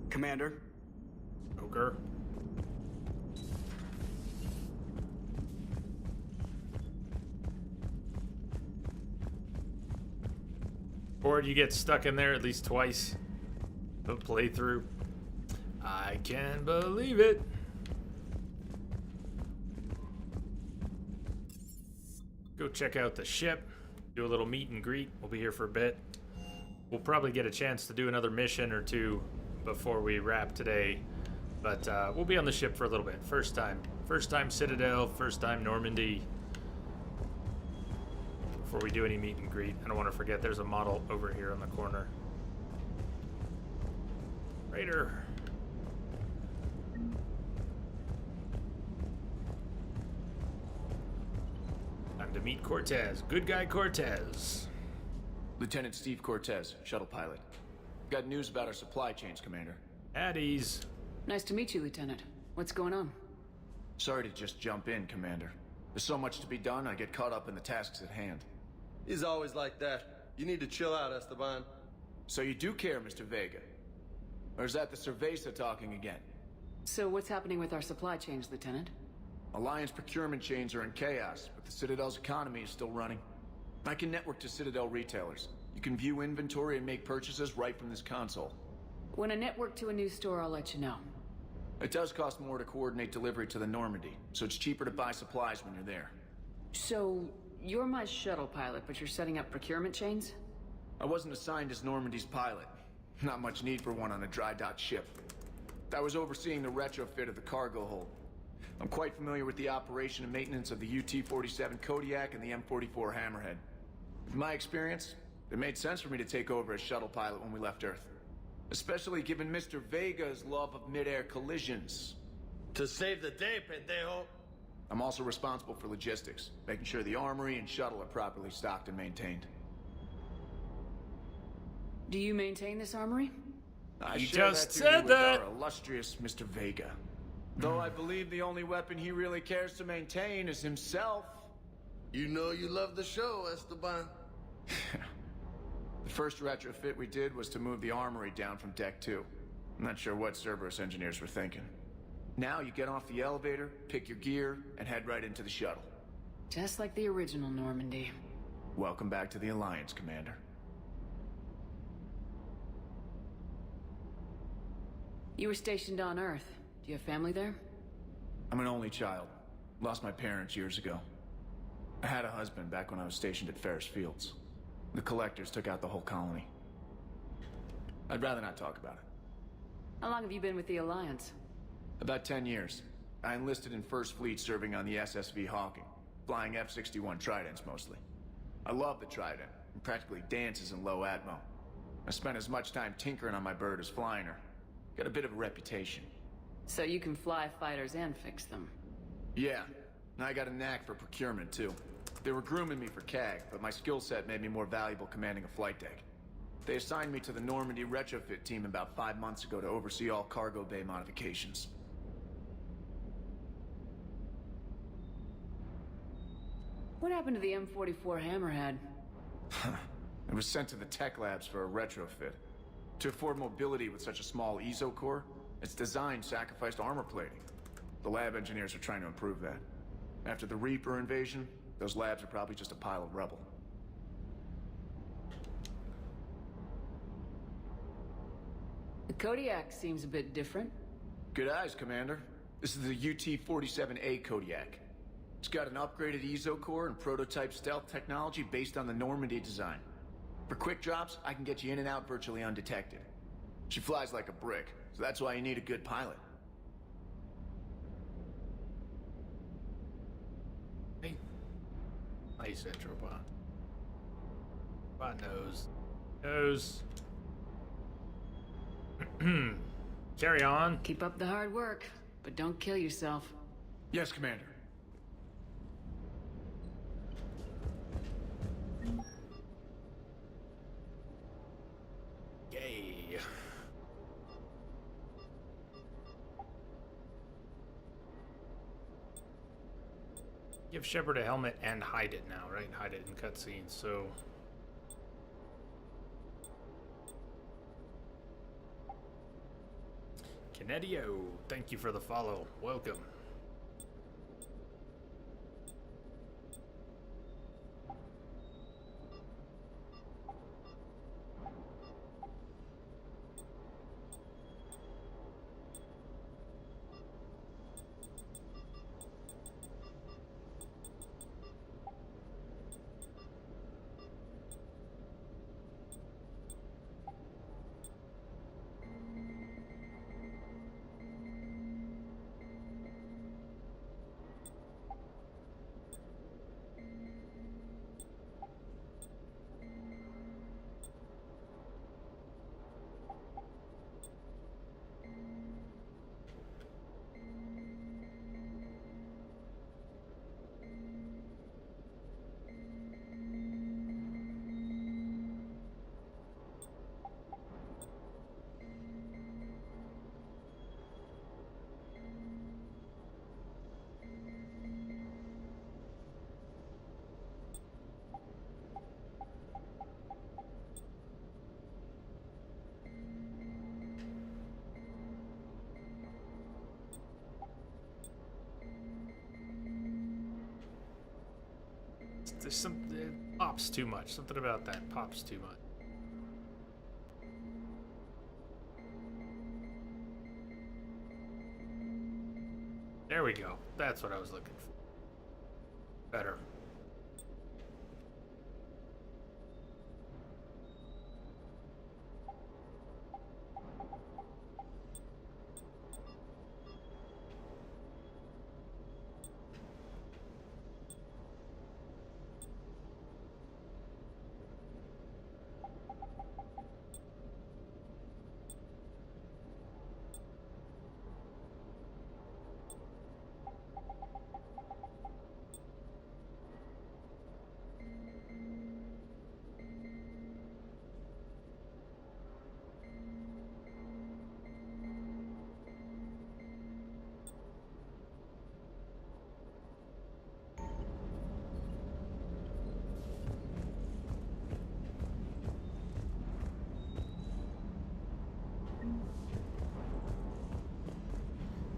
Commander. Joker. Or you get stuck in there at least twice. The playthrough. I can't believe it. Go check out the ship. Do a little meet and greet. We'll be here for a bit. We'll probably get a chance to do another mission or two before we wrap today. But we'll be on the ship for a little bit. First time Citadel, first time Normandy. Before we do any meet and greet, I don't want to forget there's a model over here in the corner. Raider. Time to meet Cortez. Good guy Cortez. Lieutenant Steve Cortez, shuttle pilot. Got news about our supply chains, Commander. At ease. Nice to meet you, Lieutenant. What's going on? Sorry to just jump in, Commander. There's so much to be done, I get caught up in the tasks at hand. He's always like that. You need to chill out, Esteban. So you do care, Mr. Vega? Or is that the Cerveza talking again? So what's happening with our supply chains, Lieutenant? Alliance procurement chains are in chaos, but the Citadel's economy is still running. I can network to Citadel retailers. You can view inventory and make purchases right from this console. When I network to a new store, I'll let you know. It does cost more to coordinate delivery to the Normandy, so it's cheaper to buy supplies when you're there. So, you're my shuttle pilot, but you're setting up procurement chains? I wasn't assigned as Normandy's pilot. Not much need for one on a dry dock ship. I was overseeing the retrofit of the cargo hold. I'm quite familiar with the operation and maintenance of the UT-47 Kodiak and the M44 Hammerhead. With my experience, it made sense for me to take over as shuttle pilot when we left Earth. Especially given Mr. Vega's love of mid-air collisions. To save the day, pendejo. I'm also responsible for logistics, making sure the armory and shuttle are properly stocked and maintained. Do you maintain this armory? I You share just that duty said with that. our illustrious Mr. Vega. Though I believe the only weapon he really cares to maintain is himself. You know you love the show, Esteban. The first retrofit we did was to move the armory down from Deck 2. I'm not sure what Cerberus engineers were thinking. Now you get off the elevator, pick your gear, and head right into the shuttle. Just like the original Normandy. Welcome back to the Alliance, Commander. You were stationed on Earth. Do you have family there? I'm an only child. Lost my parents years ago. I had a husband back when I was stationed at Ferris Fields. The Collectors took out the whole colony. I'd rather not talk about it. How long have you been with the Alliance? About 10 years. I enlisted in First Fleet serving on the SSV Hawking, flying F-61 Tridents mostly. I love the Trident, and practically dances in low atmo. I spent as much time tinkering on my bird as flying her. Got a bit of a reputation. So you can fly fighters and fix them? Yeah, and I got a knack for procurement too. They were grooming me for CAG, but my skill set made me more valuable commanding a flight deck. They assigned me to the Normandy retrofit team about 5 months ago to oversee all cargo bay modifications. What happened to the M44 Hammerhead? It was sent to the tech labs for a retrofit. To afford mobility with such a small ESO core, its design sacrificed armor plating. The lab engineers are trying to improve that. After the Reaper invasion, those labs are probably just a pile of rubble. The Kodiak seems a bit different. Good eyes, Commander. This is the UT-47A Kodiak. It's got an upgraded ESO core and prototype stealth technology based on the Normandy design. For quick drops, I can get you in and out virtually undetected. She flies like a brick, so that's why you need a good pilot. Hey. Nice intro, bot. Bot knows. Knows. Carry on. Keep up the hard work, but don't kill yourself. Yes, Commander. Yay. Give Shepard a helmet and hide it now, right? Hide it in cutscenes, so... Kinedio, thank you for the follow. Welcome. There's some... It pops too much. Something about that pops too much. There we go. That's what I was looking for. Better.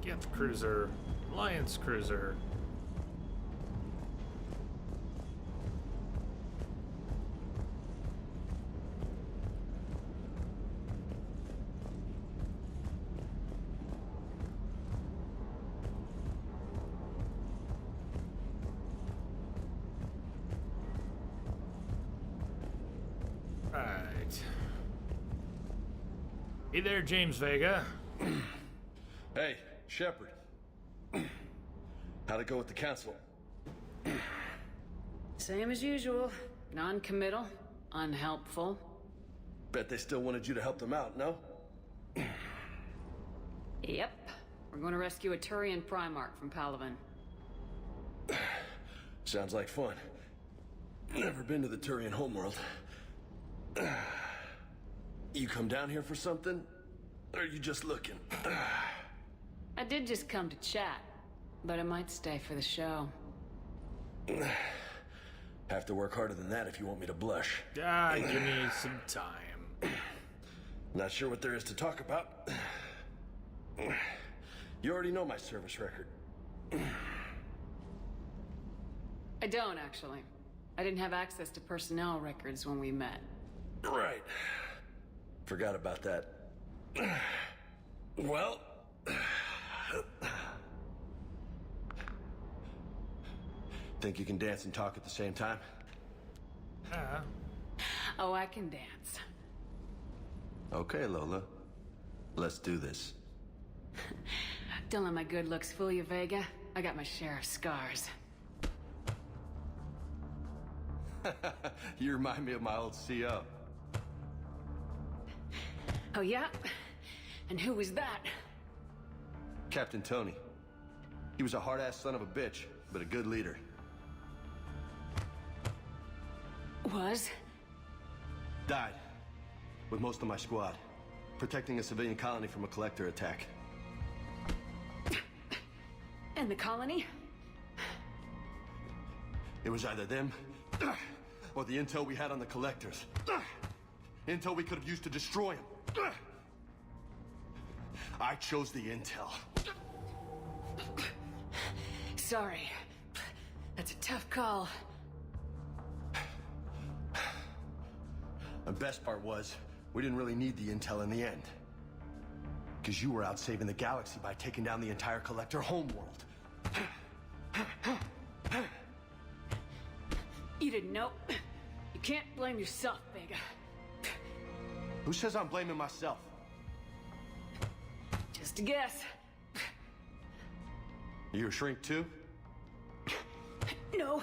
Get the cruiser. Alliance cruiser. Alright. Hey there, James Vega. Hey, Shepard. How'd it go with the council? Same as usual. Non-committal, unhelpful. Bet they still wanted you to help them out, no? Yep. We're going to rescue a Turian Primarch from Palaven. Sounds like fun. Never been to the Turian homeworld. You come down here for something? Or are you just looking? I did just come to chat, but I might stay for the show. Have to work harder than that if you want me to blush. Ah, give me some time. Not sure what there is to talk about. You already know my service record. I don't, actually. I didn't have access to personnel records when we met. Right. Forgot about that. Well... Think you can dance and talk at the same time? Oh, I can dance. Okay, Lola. Let's do this. Don't let my good looks fool you, Vega. I got my share of scars. You remind me of my old CO. Oh, yeah? And who was that? Captain Tony. He was a hard-ass son of a bitch, but a good leader. Was? Died. With most of my squad. Protecting a civilian colony from a collector attack. And the colony? It was either them, or the intel we had on the collectors. Intel we could have used to destroy them. I chose the intel. Sorry. That's a tough call. The best part was, we didn't really need the intel in the end. Because you were out saving the galaxy by taking down the entire collector homeworld. You didn't know. You can't blame yourself, Vega. Who says I'm blaming myself? Just a guess. You a shrink too? No,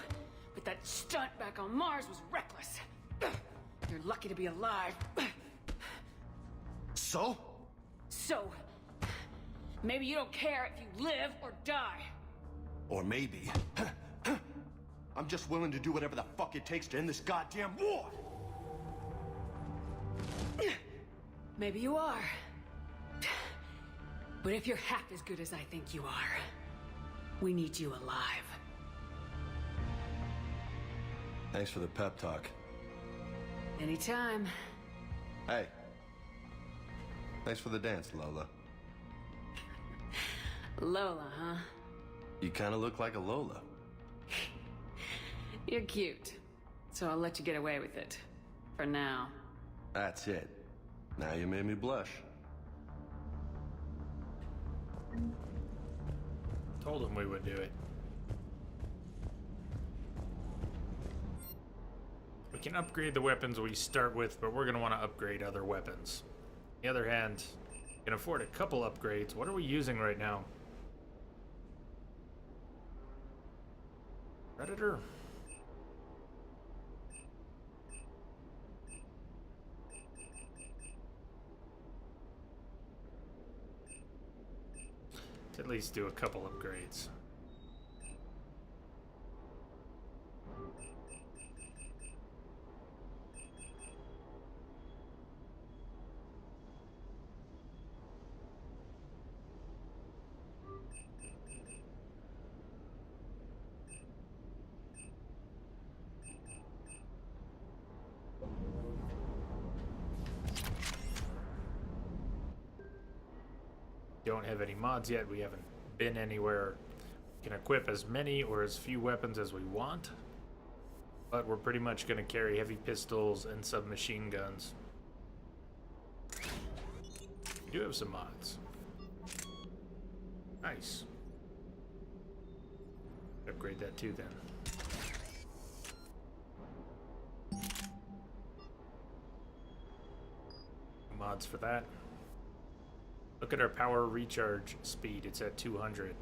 but that stunt back on Mars was reckless. You're lucky to be alive. So? So, maybe you don't care if you live or die. Or maybe... I'm just willing to do whatever the fuck it takes to end this goddamn war! Maybe you are. But if you're half as good as I think you are, we need you alive. Thanks for the pep talk. Anytime. Hey. Thanks for the dance, Lola. Lola, huh? You kinda look like a Lola. You're cute. So I'll let you get away with it. For now. That's it. Now you made me blush. Told him we would do it. We can upgrade the weapons we start with, but we're going to want to upgrade other weapons. On the other hand, we can afford a couple upgrades. What are we using right now? Predator? Let's at least do a couple upgrades. Don't have any mods yet. We haven't been anywhere. We can equip as many or as few weapons as we want, but we're pretty much going to carry heavy pistols and submachine guns. We do have some mods. Nice. Upgrade that too then. mods for that. Look at our power recharge speed. It's at 200.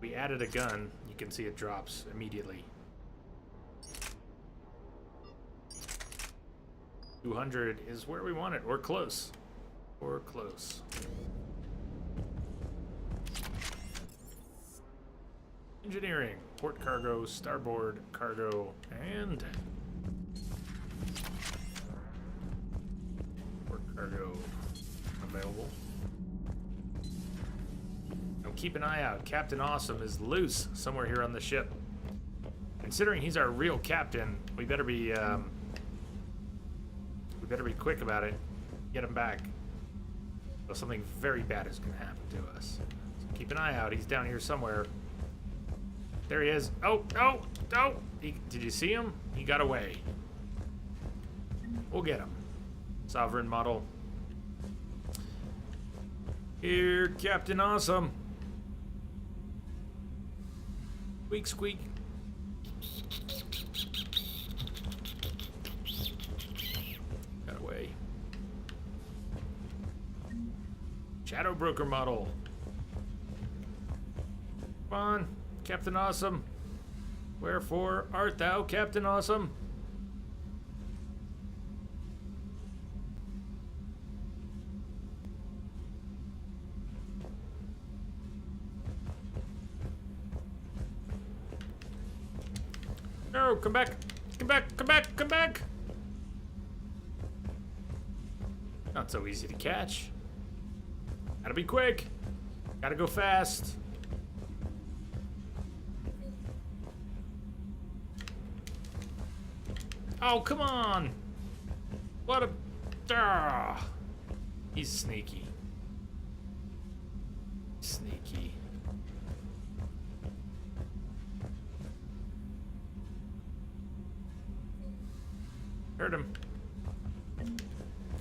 We added a gun. You can see it drops immediately. 200 is where we want it. We're close. We're close. Engineering, port cargo, starboard cargo, and port cargo available. Now keep an eye out. Captain Awesome is loose somewhere here on the ship. Considering he's our real captain, we better be quick about it. Get him back. Or something very bad is going to happen to us. So keep an eye out. He's down here somewhere. There he is. Oh, oh, oh! Did you see him? He got away. We'll get him. Sovereign model. Here, Captain Awesome. Squeak, squeak. Got away. Shadow Broker model. Come on. Captain Awesome, wherefore art thou, Captain Awesome? No, come back, come back, come back, come back! Not so easy to catch. Gotta be quick, gotta go fast. Oh, come on! What a... He's sneaky. Sneaky. Heard him.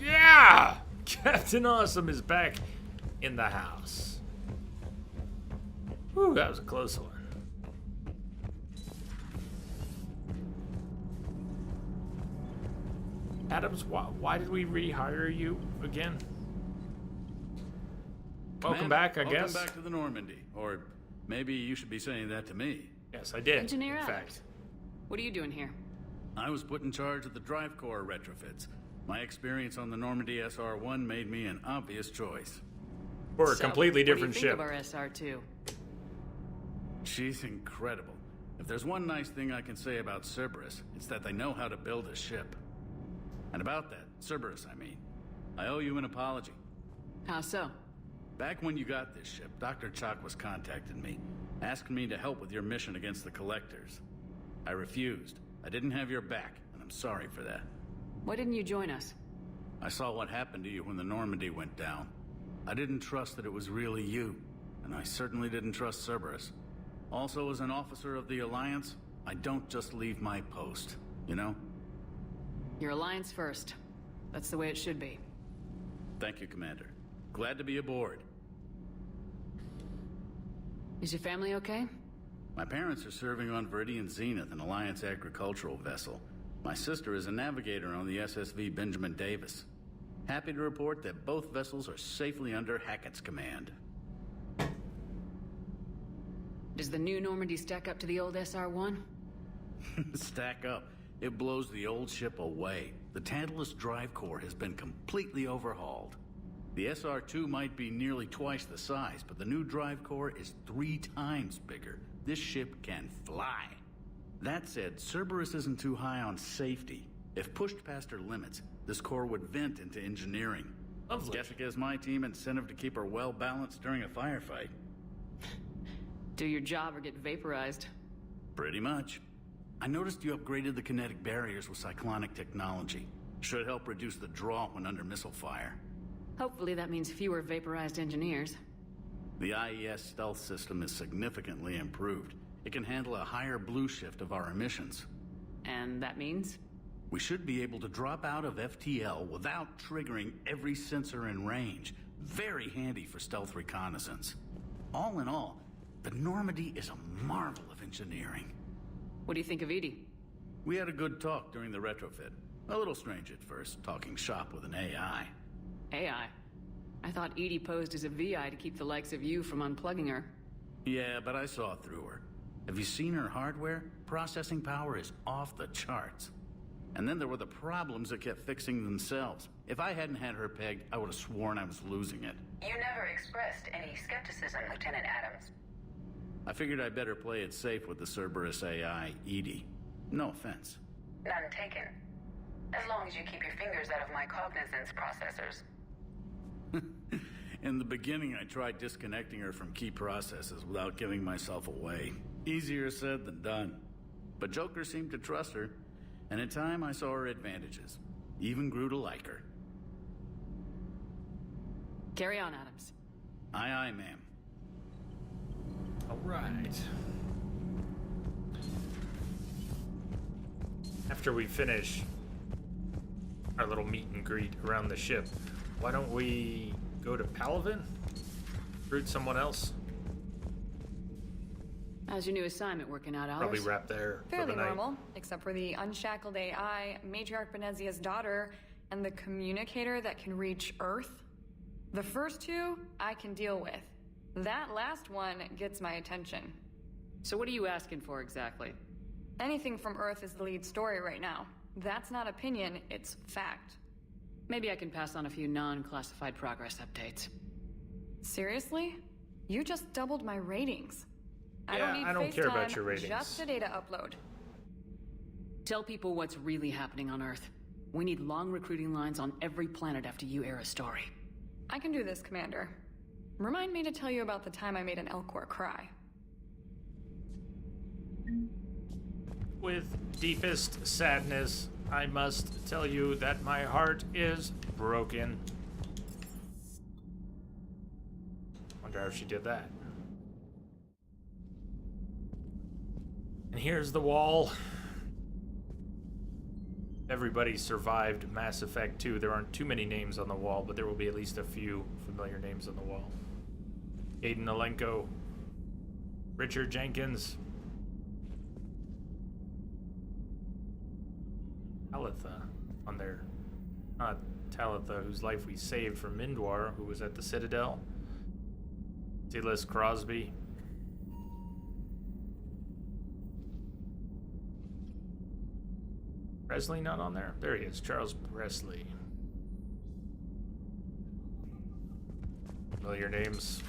Yeah! Captain Awesome is back in the house. Whew, that was a close one. Adams, why did we rehire you again? Welcome back, I guess. Welcome back to the Normandy. Or maybe you should be saying that to me. Yes, I did. Engineer in Adept. What are you doing here? I was put in charge of the drive core retrofits. My experience on the Normandy SR-1 made me an obvious choice. For a completely different ship. What do you think of our SR-2? She's incredible. If there's one nice thing I can say about Cerberus, it's that they know how to build a ship. And about that, Cerberus, I mean, I owe you an apology. How so? Back when you got this ship, Dr. Chalk was contacting me, asking me to help with your mission against the Collectors. I refused. I didn't have your back, and I'm sorry for that. Why didn't you join us? I saw what happened to you when the Normandy went down. I didn't trust that it was really you, and I certainly didn't trust Cerberus. Also, as an officer of the Alliance, I don't just leave my post, you know? Your Alliance first. That's the way it should be. Thank you, Commander. Glad to be aboard. Is your family okay? My parents are serving on Viridian Zenith, an Alliance agricultural vessel. My sister is a navigator on the SSV Benjamin Davis. Happy to report that both vessels are safely under Hackett's command. Does the new Normandy stack up to the old SR-1? Stack up. It blows the old ship away. The Tantalus drive core has been completely overhauled. The SR-2 might be nearly twice the size, but the new drive core is 3 times bigger. This ship can fly. That said, Cerberus isn't too high on safety. If pushed past her limits, this core would vent into engineering. Lovely. Jessica is my team incentive to keep her well balanced during a firefight. Do your job or get vaporized. Pretty much. I noticed you upgraded the kinetic barriers with cyclonic technology. Should help reduce the draw when under missile fire. Hopefully that means fewer vaporized engineers. The IES stealth system is significantly improved. It can handle a higher blue shift of our emissions. And that means? We should be able to drop out of FTL without triggering every sensor in range. Very handy for stealth reconnaissance. All in all, the Normandy is a marvel of engineering. What do you think of Edie? We had a good talk during the retrofit. A little strange at first, talking shop with an AI. AI? I thought Edie posed as a VI to keep the likes of you from unplugging her. Yeah, but I saw through her. Have you seen her hardware? Processing power is off the charts. And then there were the problems that kept fixing themselves. If I hadn't had her pegged, I would have sworn I was losing it. You never expressed any skepticism, Lieutenant Adams. I figured I'd better play it safe with the Cerberus AI, Edie. No offense. None taken. As long as you keep your fingers out of my cognizance processors. In the beginning, I tried disconnecting her from key processes without giving myself away. Easier said than done. But Joker seemed to trust her, and in time I saw her advantages. Even grew to like her. Carry on, Adams. Aye, aye, ma'am. All right. After we finish our little meet and greet around the ship, why don't we go to Palavin? Recruit someone else? How's your new assignment working out, Alice? Probably wrap there for Fairly the night. normal, except for the unshackled AI, Matriarch Benezia's daughter, and the communicator that can reach Earth. The first two, I can deal with. That last one gets my attention. So what are you asking for exactly? Anything from Earth is the lead story right now. That's not opinion, it's fact. Maybe I can pass on a few non-classified progress updates. Seriously? You just doubled my ratings. I Yeah, don't need I don't FaceTime, care about your ratings. just a data upload. Tell people what's really happening on Earth. We need long recruiting lines on every planet after you air a story. I can do this, Commander. Remind me to tell you about the time I made an Elcor cry. With deepest sadness, I must tell you that my heart is broken. Wonder how she did that. And here's the wall. Everybody survived Mass Effect 2. There aren't too many names on the wall, but there will be at least a few familiar names on the wall. Aiden Alenko, Richard Jenkins, Talitha on there. Not Talitha, whose life we saved from Mindwar, who was at the Citadel. Silas Crosby. Presley not on there? There he is, Charles Presley. Familiar names.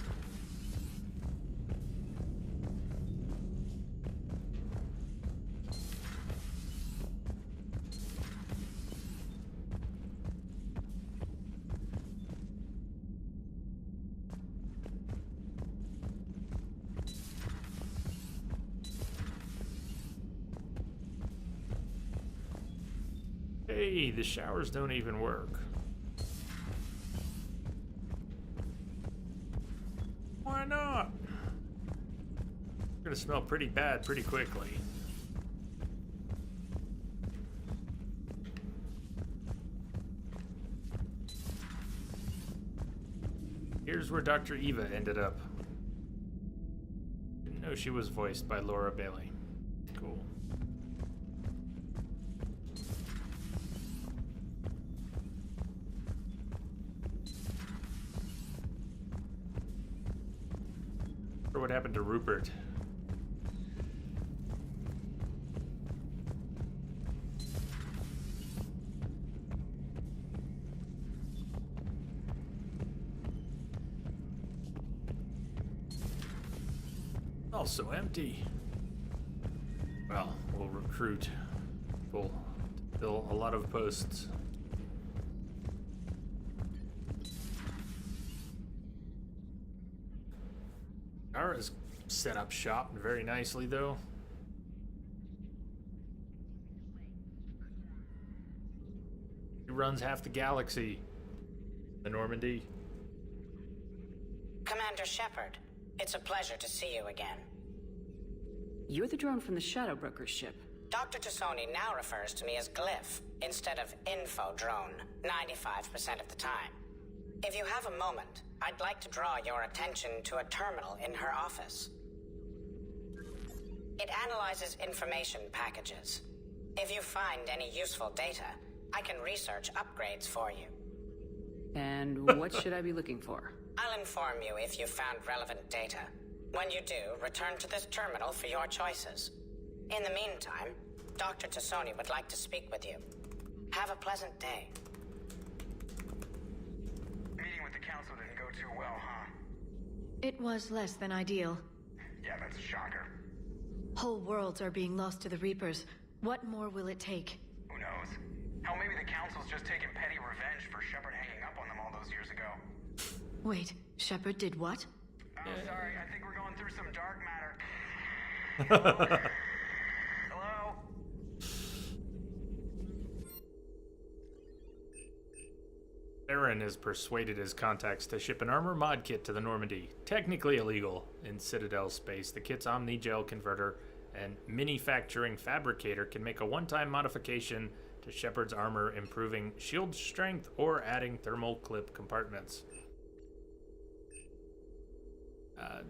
Hey, the showers don't even work. Why not? It's gonna smell pretty bad pretty quickly. Here's where Dr. Eva ended up. Didn't know she was voiced by Laura Bailey. Cool. What happened to Rupert? Also empty. Well, we'll recruit people to fill a lot of posts. Kara's set up shop very nicely, though. He runs half the galaxy. The Normandy. Commander Shepard, it's a pleasure to see you again. You're the drone from the Shadow Broker's ship. Dr. Tassoni now refers to me as Glyph instead of Info Drone 95% of the time. If you have a moment, I'd like to draw your attention to a terminal in her office. It analyzes information packages. If you find any useful data, I can research upgrades for you. And what should I be looking for? I'll inform you if you've found relevant data. When you do, return to this terminal for your choices. In the meantime, Dr. Tassoni would like to speak with you. Have a pleasant day. Meeting with the council didn't go too well, huh? It was less than ideal. Yeah, that's a shocker. Whole worlds are being lost to the Reapers. What more will it take? Who knows? Hell, maybe the council's just taking petty revenge for Shepard hanging up on them all those years ago. Wait, Shepard did what? Oh, sorry, I think we're going through some dark matter. Hello? Aaron has persuaded his contacts to ship an armor mod kit to the Normandy. Technically illegal in Citadel space. The kit's Omni-Gel converter and manufacturing fabricator can make a one-time modification to Shepard's armor, improving shield strength or adding thermal clip compartments.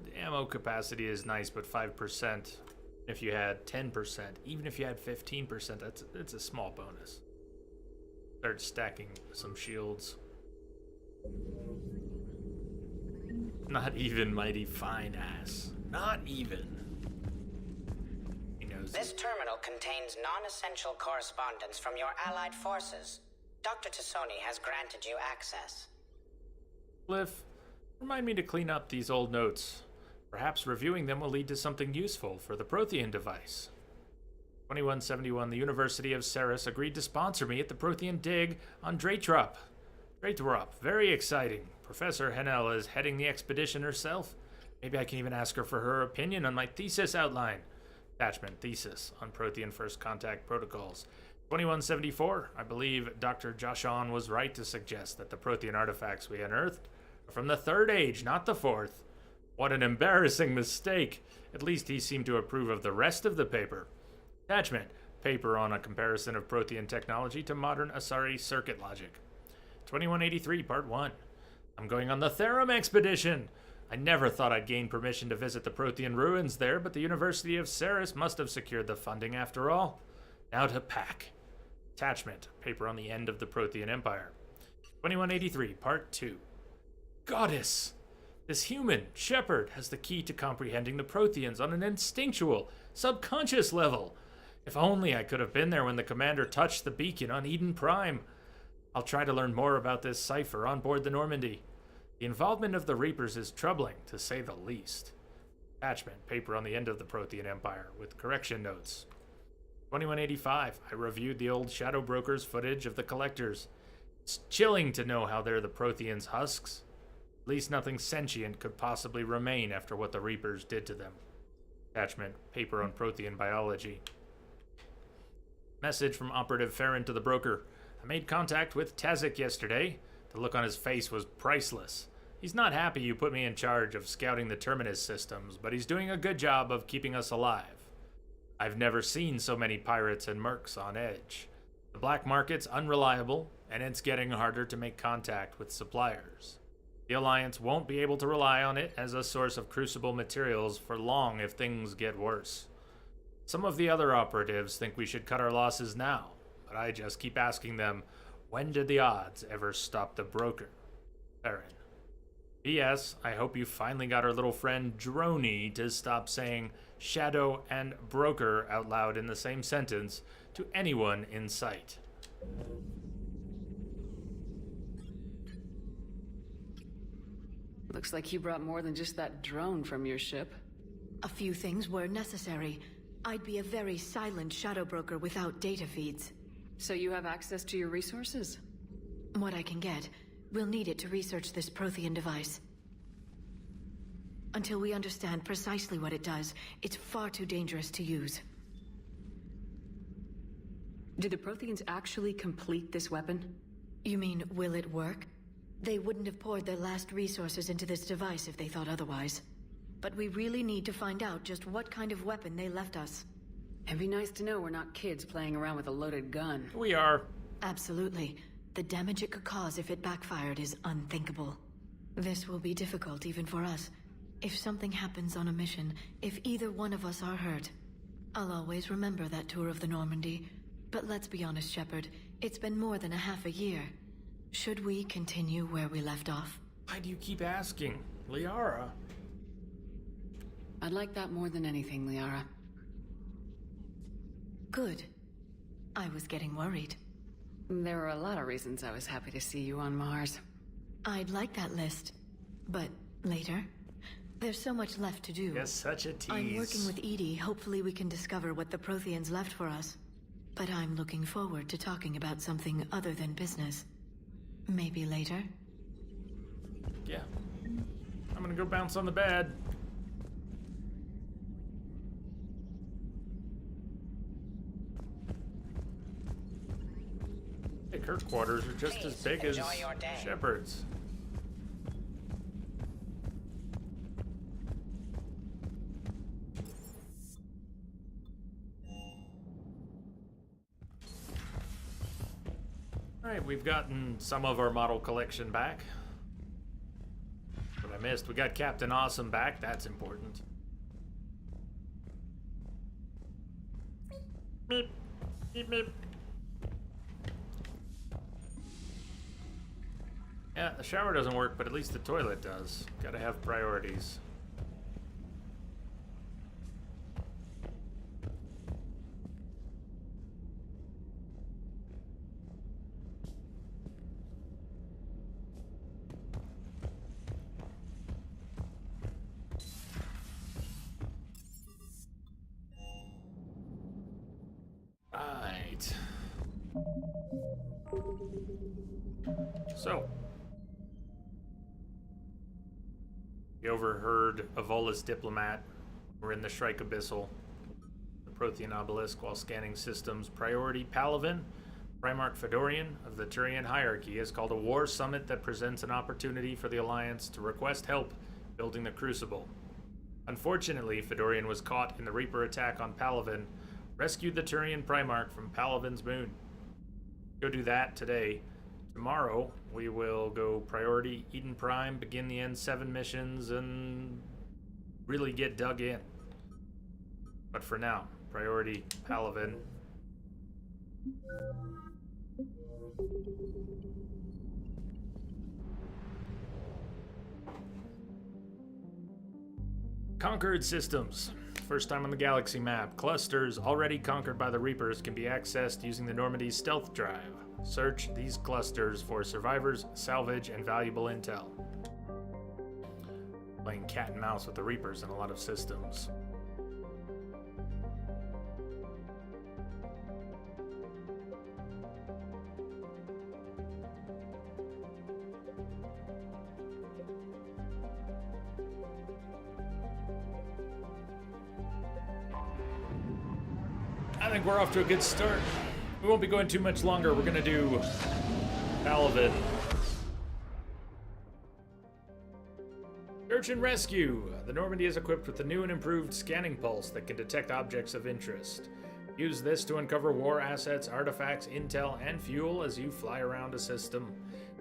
The ammo capacity is nice, but 5%. If you had 10%, even if you had 15%, that's a small bonus. Start stacking some shields. Not even, mighty fine ass. Not even. He knows. This terminal contains non-essential correspondence from your allied forces. Dr. Tassoni has granted you access. Cliff, remind me to clean up these old notes. Perhaps reviewing them will lead to something useful for the Prothean device. 2171, the University of Ceres agreed to sponsor me at the Prothean dig on Draytrup. Very exciting. Professor Hennel is heading the expedition herself. Maybe I can even ask her for her opinion on my thesis outline. Attachment, thesis on Prothean First Contact Protocols. 2174, I believe Dr. Joshon was right to suggest that the Prothean artifacts we unearthed are from the Third Age, not the Fourth. What an embarrassing mistake. At least he seemed to approve of the rest of the paper. Attachment, paper on a comparison of Prothean technology to modern Asari circuit logic. 2183, Part 1. I'm going on the Therum expedition. I never thought I'd gain permission to visit the Prothean ruins there, but the University of Ceres must have secured the funding after all. Now to pack. Attachment, paper on the end of the Prothean Empire. 2183, Part 2. Goddess! This human, Shepard, has the key to comprehending the Protheans on an instinctual, subconscious level. If only I could have been there when the commander touched the beacon on Eden Prime. I'll try to learn more about this cipher on board the Normandy. The involvement of the Reapers is troubling, to say the least. Attachment, paper on the end of the Prothean Empire, with correction notes. 2185, I reviewed the old Shadow Broker's footage of the Collectors. It's chilling to know how they're the Protheans' husks. At least nothing sentient could possibly remain after what the Reapers did to them. Attachment, paper on Prothean biology. Message from Operative Farron to the broker. I made contact with Tazik yesterday. The look on his face was priceless. He's not happy you put me in charge of scouting the Terminus systems, but he's doing a good job of keeping us alive. I've never seen so many pirates and mercs on edge. The black market's unreliable, and it's getting harder to make contact with suppliers. The Alliance won't be able to rely on it as a source of crucible materials for long if things get worse. Some of the other operatives think we should cut our losses now, but I just keep asking them, when did the odds ever stop the broker? Farron. P.S. I hope you finally got our little friend Droney to stop saying shadow and broker out loud in the same sentence to anyone in sight. Looks like you brought more than just that drone from your ship. A few things were necessary. I'd be a very silent shadow broker without data feeds. So you have access to your resources? What I can get. We'll need it to research this Prothean device. Until we understand precisely what it does, it's far too dangerous to use. Did the Protheans actually complete this weapon? You mean, will it work? They wouldn't have poured their last resources into this device if they thought otherwise. But we really need to find out just what kind of weapon they left us. It'd be nice to know we're not kids playing around with a loaded gun. We are. Absolutely. The damage it could cause if it backfired is unthinkable. This will be difficult even for us. If something happens on a mission, if either one of us are hurt, I'll always remember that tour of the Normandy. But let's be honest, Shepard. It's been more than a half a year. Should we continue where we left off? Why do you keep asking? Liara? I'd like that more than anything, Liara. Good. I was getting worried. There were a lot of reasons I was happy to see you on Mars. I'd like that list. But later? There's so much left to do. Yes, such a tease. I'm working with Edie. Hopefully we can discover what the Protheans left for us. But I'm looking forward to talking about something other than business. Maybe later? Yeah. I'm gonna go bounce on the bed. Hey, her quarters are just as big as Shepard's. Alright, we've gotten some of our model collection back. What I missed, we got Captain Awesome back, that's important. Meep, meep, meep. Yeah, the shower doesn't work, but at least the toilet does. Gotta have priorities. Right. So. We overheard Avola's diplomat. We're in the Shrike Abyssal, the Prothean obelisk, while scanning systems. Priority Palaven, Primarch Fedorian of the Turian hierarchy, has called a war summit that presents an opportunity for the Alliance to request help building the Crucible. Unfortunately, Fedorian was caught in the Reaper attack on Palaven, rescued the Turian Primarch from Palaven's moon. Go do that today. Tomorrow, we will go priority Eden Prime, begin the N7 missions, and really get dug in. But for now, priority Palaven. Conquered systems. First time on the galaxy map. Clusters already conquered by the Reapers can be accessed using the Normandy's stealth drive. Search these clusters for survivors, salvage, and valuable intel. Playing cat and mouse with the Reapers in a lot of systems. I think we're off to a good start. We won't be going too much longer. We're gonna do Palaven. Search and rescue. The Normandy is equipped with a new and improved scanning pulse that can detect objects of interest. Use this to uncover war assets, artifacts, intel, and fuel as you fly around a system.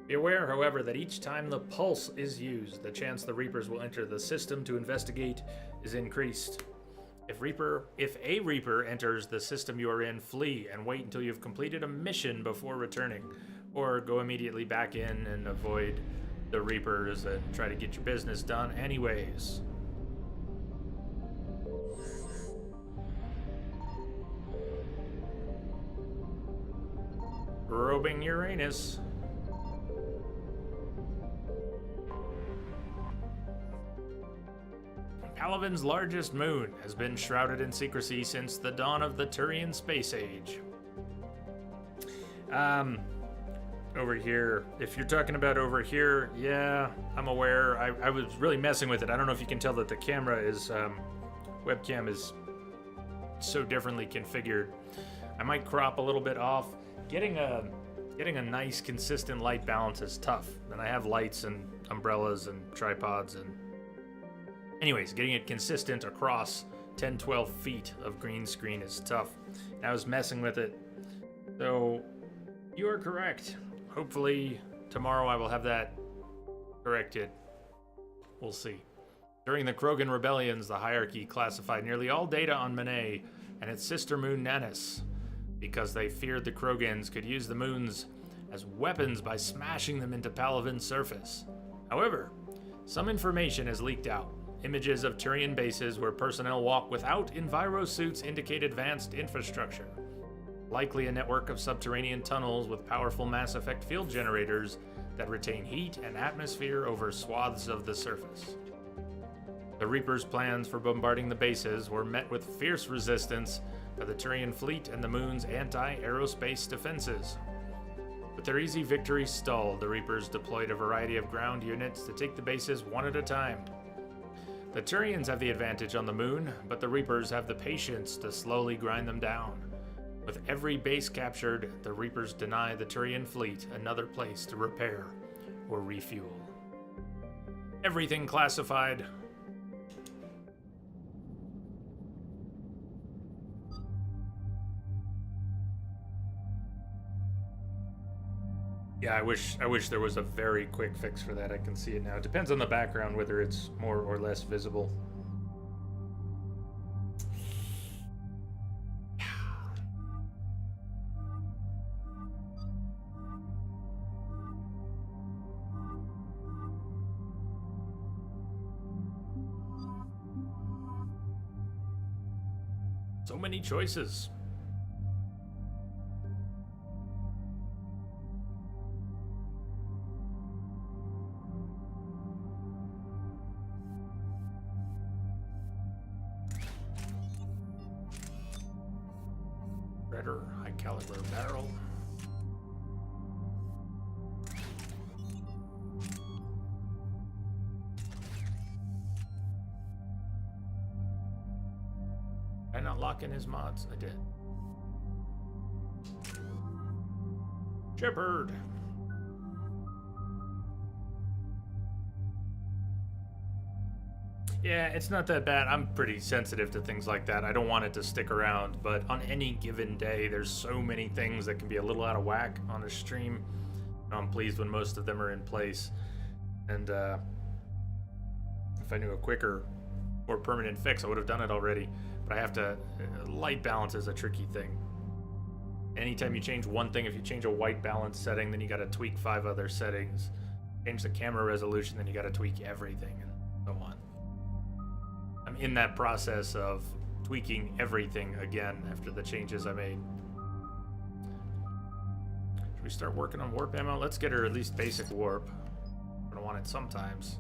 Be aware, however, that each time the pulse is used, the chance the Reapers will enter the system to investigate is increased. If a Reaper enters the system you are in, flee and wait until you've completed a mission before returning, or go immediately back in and avoid the Reapers and try to get your business done anyways. Probing Uranus. Palaven's largest moon has been shrouded in secrecy since the dawn of the Turian space age. Over here, if you're talking about over here, yeah, I'm aware. I was really messing with it. I don't know if you can tell that the camera is, webcam is so differently configured. I might crop a little bit off. Getting a nice consistent light balance is tough. And I have lights and umbrellas and tripods and anyways, getting it consistent across 10-12 feet of green screen is tough. And I was messing with it. So, you are correct. Hopefully, tomorrow I will have that corrected. We'll see. During the Krogan rebellions, the hierarchy classified nearly all data on Menet and its sister moon Nanis. because they feared the Krogans could use the moons as weapons by smashing them into Palaven's surface. However, some information has leaked out. Images of Turian bases where personnel walk without enviro suits indicate advanced infrastructure. Likely a network of subterranean tunnels with powerful Mass Effect field generators that retain heat and atmosphere over swaths of the surface. The Reapers' plans for bombarding the bases were met with fierce resistance by the Turian fleet and the moon's anti-aerospace defenses. With their easy victory stalled, the Reapers deployed a variety of ground units to take the bases one at a time. The Turians have the advantage on the moon, but the Reapers have the patience to slowly grind them down. With every base captured, the Reapers deny the Turian fleet another place to repair or refuel. Everything classified. Yeah, I wish there was a very quick fix for that. I can see it now. It depends on the background whether it's more or less visible. So many choices. High caliber barrel. Did I not lock in his mods? I did. Shepard. Yeah, it's not that bad. I'm pretty sensitive to things like that. I don't want it to stick around, but on any given day, there's so many things that can be a little out of whack on a stream. I'm pleased when most of them are in place. And if I knew a quicker, more permanent fix, I would have done it already. But I have to... light balance is a tricky thing. Anytime you change one thing, if you change a white balance setting, then you got to tweak 5 other settings. Change the camera resolution, then you got to tweak everything, and so on. I'm in that process of tweaking everything again after the changes I made. Should we start working on warp ammo? Let's get her at least basic warp. I'm gonna want it sometimes.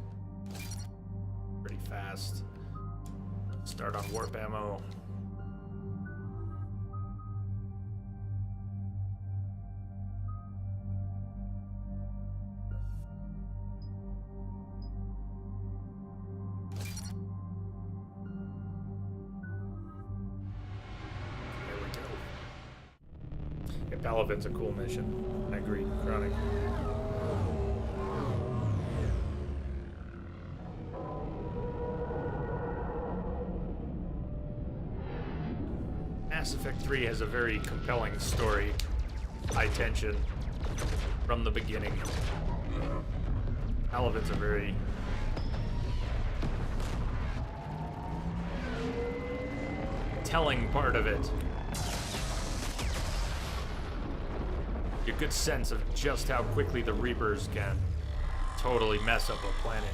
Pretty fast. Start on warp ammo. Palaven's a cool mission. I agree. Chronic. Mass Effect 3 has a very compelling story. High tension from the beginning. Palaven's a very... telling part of it. A good sense of just how quickly the Reapers can totally mess up a planet.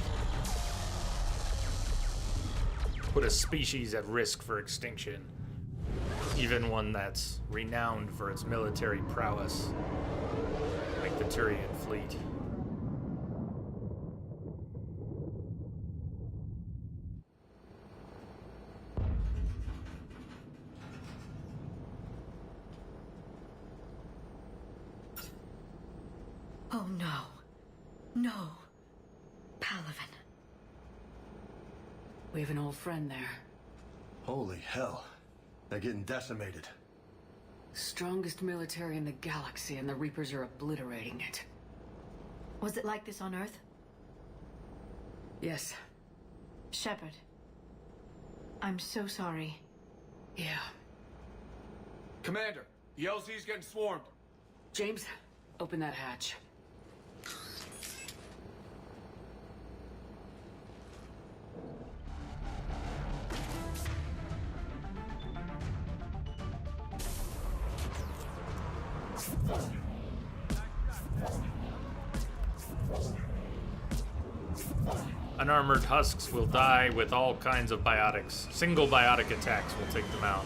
Put a species at risk for extinction. Even one that's renowned for its military prowess, like the Turian fleet. Oh no. No. Palaven. We have an old friend there. Holy hell. They're getting decimated. Strongest military in the galaxy, and the Reapers are obliterating it. Was it like this on Earth? Yes. Shepard. I'm so sorry. Yeah. Commander, the LZ's getting swarmed. James, open that hatch. Unarmored husks will die with all kinds of biotics. Single biotic attacks will take them out.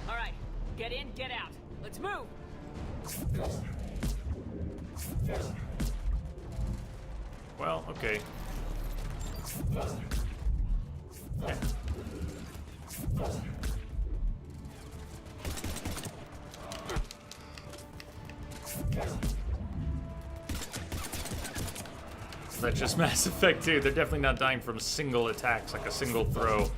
All right, get in, get out. Let's move. Well, okay. Yeah. That's just Mass Effect 2. They're definitely not dying from single attacks, like a single throw.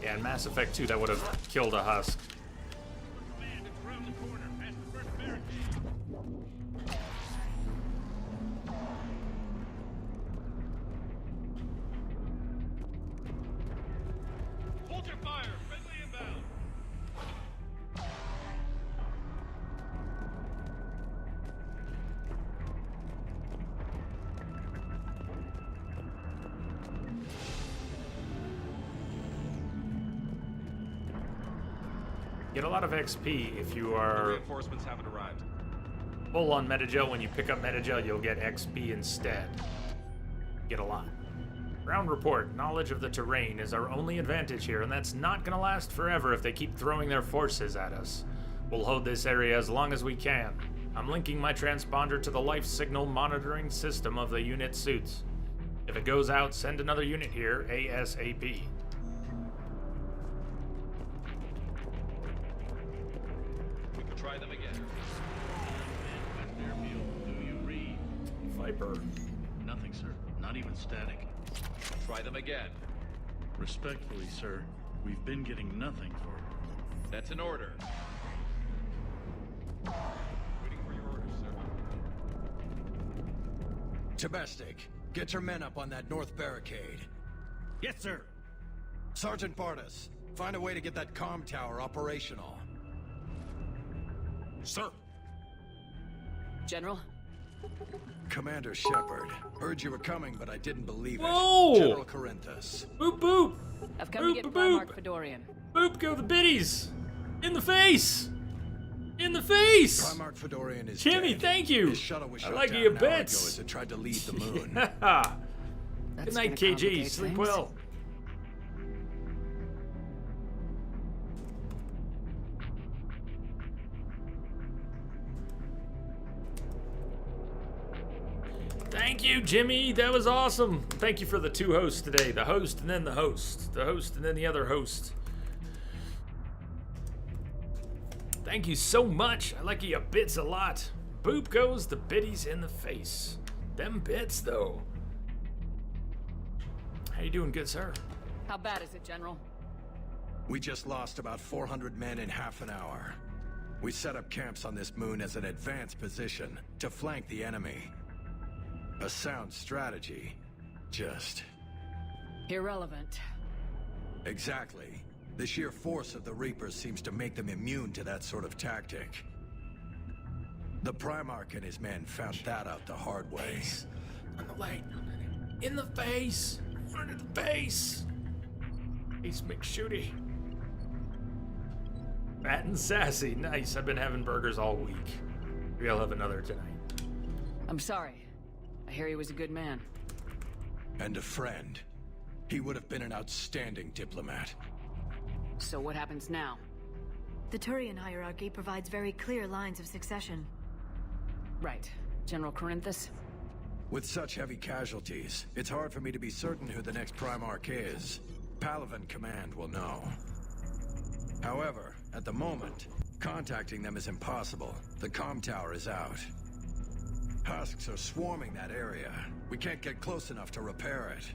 Yeah, in Mass Effect 2, that would have killed a husk. Get a lot of XP if you are reinforcements haven't arrived. full on Metagel. When you pick up Metagel, you'll get XP instead. Get a lot. Ground report. Knowledge of the terrain is our only advantage here, and that's not gonna last forever if they keep throwing their forces at us. We'll hold this area as long as we can. I'm linking my transponder to the life signal monitoring system of the unit suits. If it goes out, send another unit here ASAP. Try them again. Do you read? Viper. Nothing, sir. Not even static. Try them again. Respectfully, sir, we've been getting nothing for... That's an order. Waiting for your orders, sir. Domestic, get your men up on that north barricade. Yes, sir. Sergeant Bartas, find a way to get that comm tower operational. Sir. General? Commander Shepard. Heard you were coming, but I didn't believe Whoa! it. General Corinthus. Boop boop! I've come boop, to get boop, Primarch Fedorian. Boop go the biddies! In the face! In the face! Primarch Fedorian is Jimmy, dead. tits. Thank you. His shuttle was I shut like down you an hour ago bits. as it tried to leave the moon. Good night, KG. Sleep well. Thank you, Jimmy. That was awesome. Thank you for the two hosts today. The host and then the host. The host and then the other host. Thank you so much. I like you bits a lot. Boop goes the biddies in the face. Them bits, though. How you doing, good sir? How bad is it, General? We just lost about 400 men in half an hour. We set up camps on this moon as an advanced position to flank the enemy. A sound strategy. Just... irrelevant. Exactly. The sheer force of the Reapers seems to make them immune to that sort of tactic. The Primarch and his men found that out the hard way. On the way. In the face. Right in the face. Face McShooty. Fat and sassy. Nice. I've been having burgers all week. Maybe I'll have another tonight. I'm sorry. I hear he was a good man. And a friend. He would have been an outstanding diplomat. So what happens now? The Turian hierarchy provides very clear lines of succession. Right. General Corinthus? With such heavy casualties, it's hard for me to be certain who the next Primarch is. Palaven Command will know. However, at the moment, contacting them is impossible. The comm tower is out. Husks are swarming that area. We can't get close enough to repair it.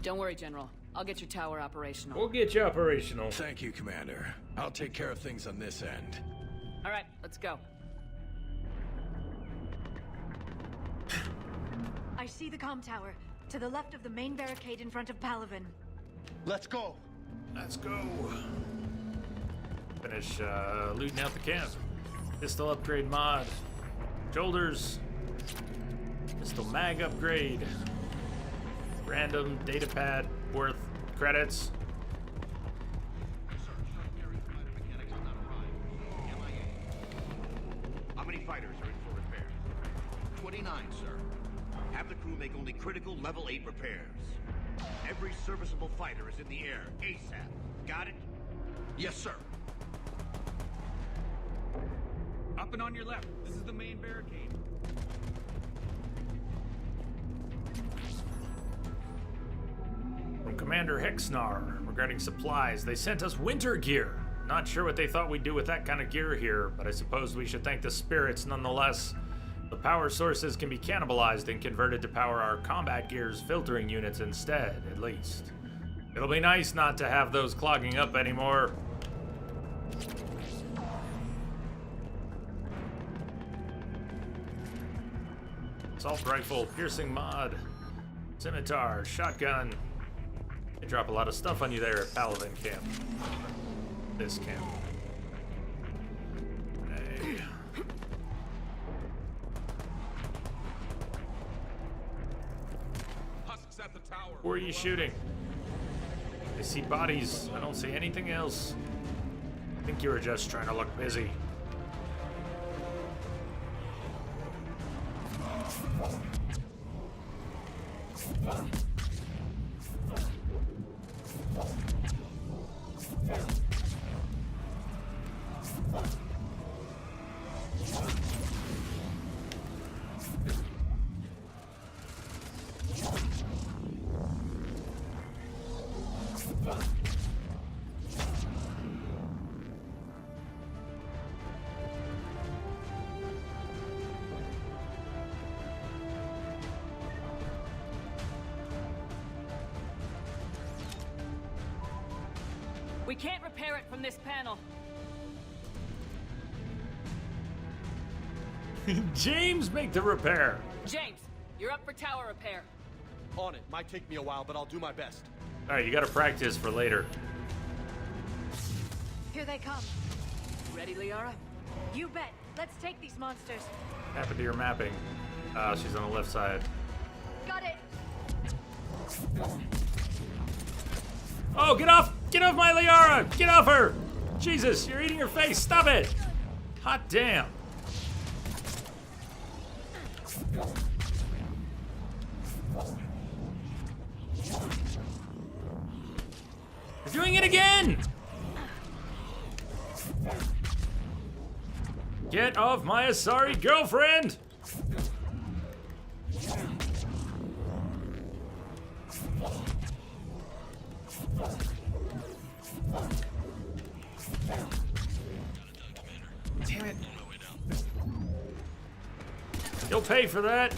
Don't worry, General. I'll get your tower operational. We'll get you operational. Thank you, Commander. I'll take care of things on this end. All right, let's go. I see the comm tower, to the left of the main barricade in front of Palaven. Let's go! Let's go. Finish looting out the camp. Pistol upgrade mod. Shoulders. Pistol mag upgrade. Random data pad worth credits. How many fighters are in for repair. 29, sir. Have the crew make only critical level 8 repairs. Every serviceable fighter is in the air, ASAP. Got it? Yes, sir. Up and on your left. This is the main barricade. From Commander Hexnar regarding supplies, they sent us winter gear. Not sure what they thought we'd do with that kind of gear here, but I suppose we should thank the spirits nonetheless. The power sources can be cannibalized and converted to power our combat gear's filtering units instead, at least. It'll be nice not to have those clogging up anymore. Assault rifle, piercing mod, scimitar, shotgun. They drop a lot of stuff on you there at Paladin camp. This camp. Hey. Husks at the tower. Who are you shooting? I see bodies. I don't see anything else. I think you were just trying to look busy. We can't repair it from this panel. James, make the repair. James, you're up for tower repair. On it. Might take me a while, but I'll do my best. All right, you got to practice for later. Here they come. Ready, Liara? You bet. Let's take these monsters. Happened to your mapping. She's on the left side. Got it. Oh, get off! Get off my Liara! Get off her! Jesus, you're eating her face. Stop it! Hot damn. You're doing it again! Get off my Asari girlfriend! Damn it. You'll pay for that.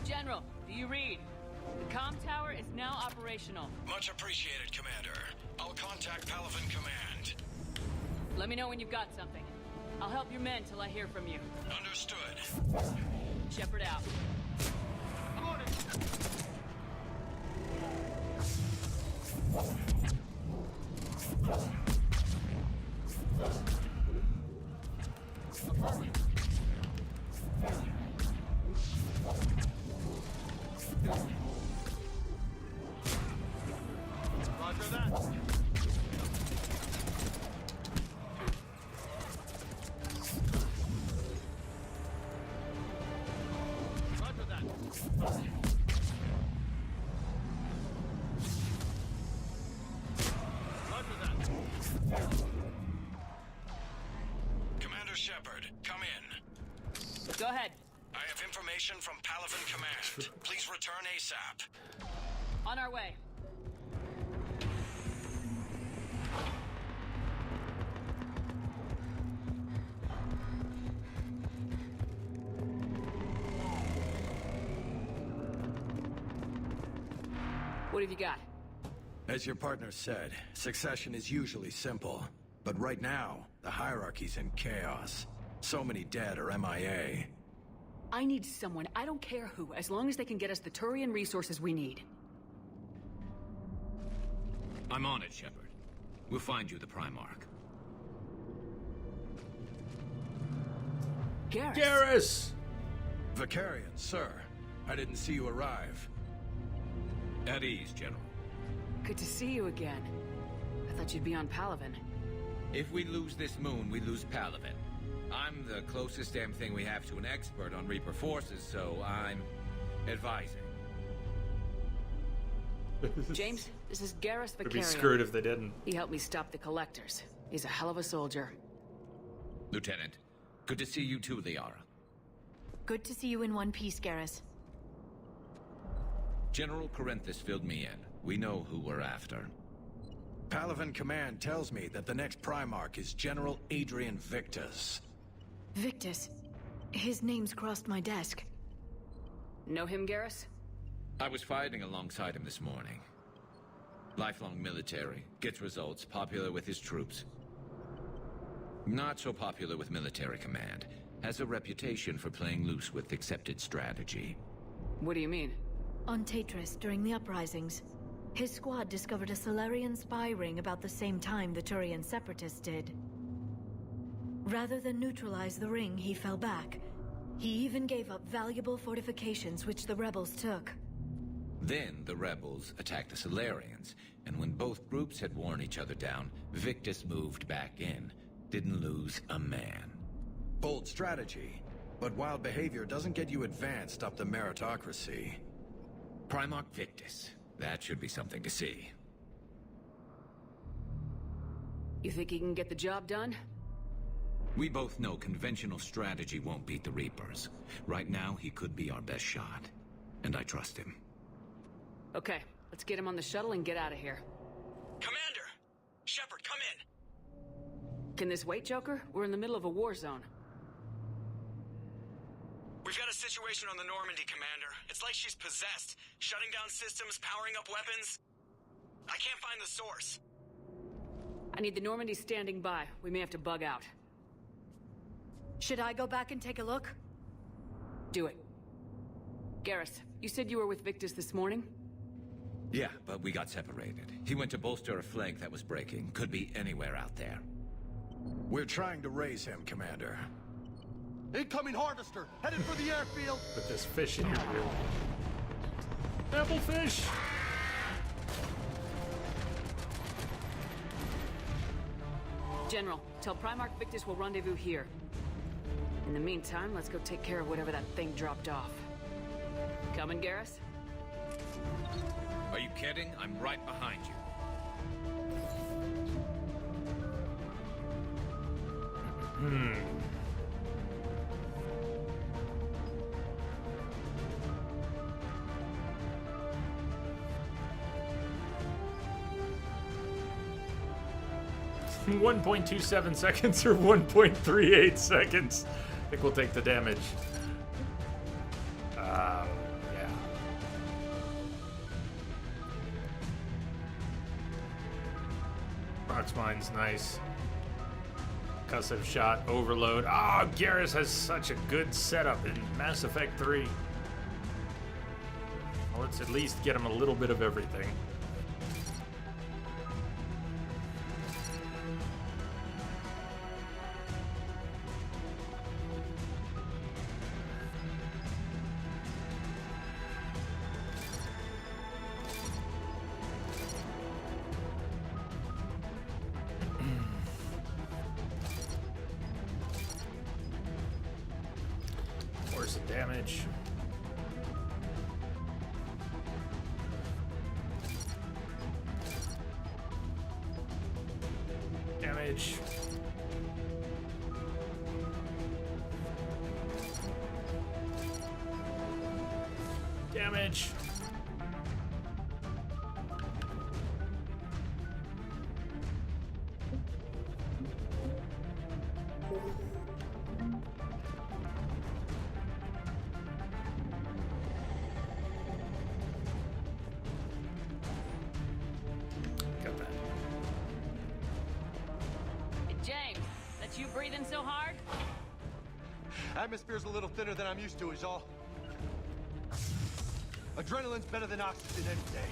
General, do you read? The comm tower is now operational. Much appreciated, Commander. I'll contact Paladin Command. Let me know when you've got something. I'll help your men till I hear from you. Understood. Shepard out. I'm on it. Roger that. Roger that. Roger that. Commander Shepard, come in. Go ahead. I have information from Paladin Command. Please return ASAP. On our way. What have you got? As your partner said, succession is usually simple. But right now, the hierarchy's in chaos. So many dead or MIA. I need someone, I don't care who, as long as they can get us the Turian resources we need. I'm on it, Shepard. We'll find you the Primarch. Garrus. Garrus! Vicarian, sir. I didn't see you arrive. At ease, General. Good to see you again. I thought you'd be on Palaven. If we lose this moon, we lose Palaven. I'm the closest damn thing we have to an expert on Reaper forces, so I'm advising. James, this is Garrus Vicarian. It'd be screwed if they didn't. He helped me stop the Collectors. He's a hell of a soldier. Lieutenant, good to see you too, Liara. Good to see you in one piece, Garrus. General Corinthus filled me in. We know who we're after. Palaven Command tells me that the next Primarch is General Adrian Victus. Victus. His name's crossed my desk. Know him, Garrus? I was fighting alongside him this morning. Lifelong military, gets results, popular with his troops. Not so popular with military command. Has a reputation for playing loose with accepted strategy. What do you mean? On Tatris, during the uprisings, his squad discovered a Solarian spy ring about the same time the Turian Separatists did. Rather than neutralize the ring, he fell back. He even gave up valuable fortifications which the rebels took. Then the rebels attacked the Solarians, and when both groups had worn each other down, Victus moved back in. Didn't lose a man. Bold strategy, but wild behavior doesn't get you advanced up the meritocracy. Primarch Victus. That should be something to see. You think he can get the job done? We both know conventional strategy won't beat the Reapers. Right now, he could be our best shot. And I trust him. Okay, let's get him on the shuttle and get out of here. Commander! Shepard, come in! Can this wait, Joker? We're in the middle of a war zone. We've got a situation on the Normandy, Commander. It's like she's possessed. Shutting down systems, powering up weapons. I can't find the source. I need the Normandy standing by. We may have to bug out. Should I go back and take a look? Do it. Garrus, you said you were with Victus this morning? Yeah, but we got separated. He went to bolster a flank that was breaking. Could be anywhere out there. We're trying to raise him, Commander. Incoming harvester, headed for the airfield. Put this fish in your reel. Apple fish! General, tell Primarch Victus we'll rendezvous here. In the meantime, let's go take care of whatever that thing dropped off. Coming, Garrus? Are you kidding? I'm right behind you. Hmm. .27 seconds or 1.38 seconds. I think we'll take the damage. Yeah. Proxmine's nice. Concussive shot, overload. Ah, Garrus has such a good setup in Mass Effect 3. Well, let's at least get him a little bit of everything. Force of damage. Damage. Damage. Got that. James, that's you breathing so hard? Atmosphere's a little thinner than I'm used to, is all. Adrenaline's better than oxygen any day.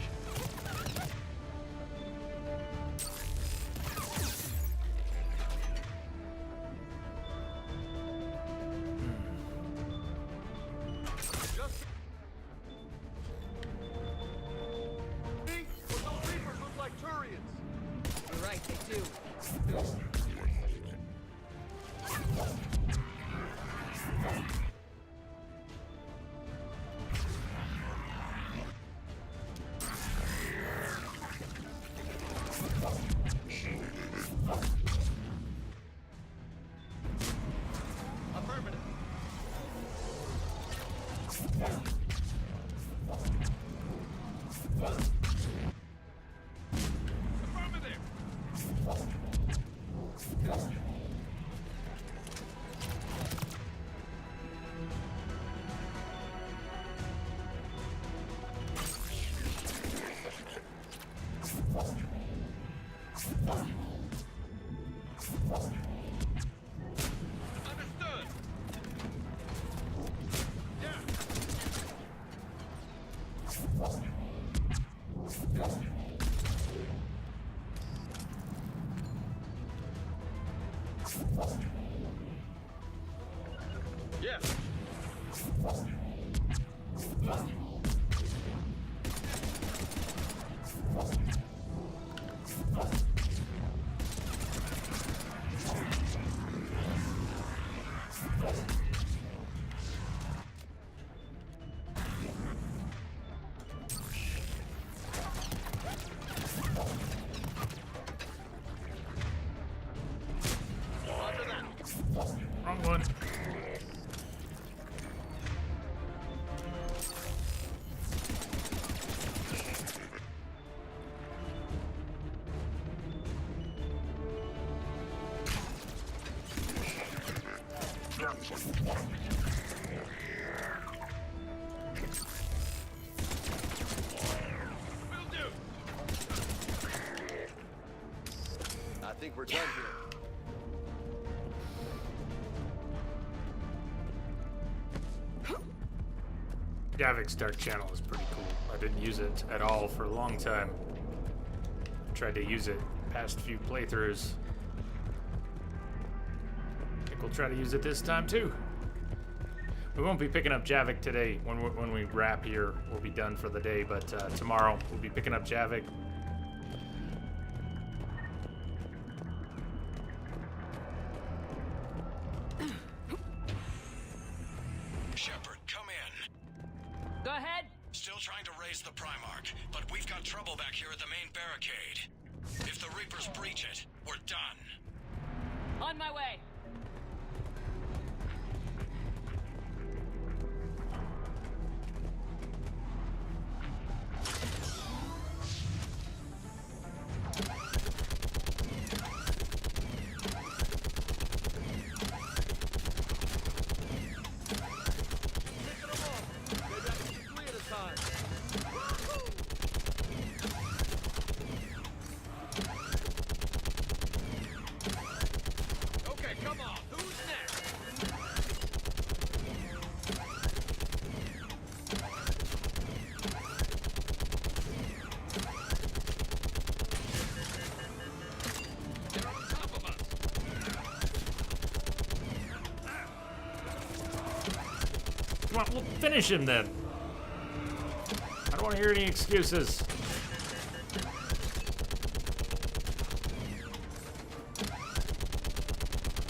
Wrong one. I think we're done here. Javik's Dark Channel is pretty cool. I didn't use it at all for a long time. Tried to use it past few playthroughs. I think we'll try to use it this time too. We won't be picking up Javik today. When we wrap here, we'll be done for the day. But tomorrow we'll be picking up Javik. Shepard, come in. Go ahead. Still trying to raise the Primarch, but we've got trouble back here at the main barricade. If the Reapers breach it, we're done. On my way. Come on, we'll finish him then. I don't want to hear any excuses.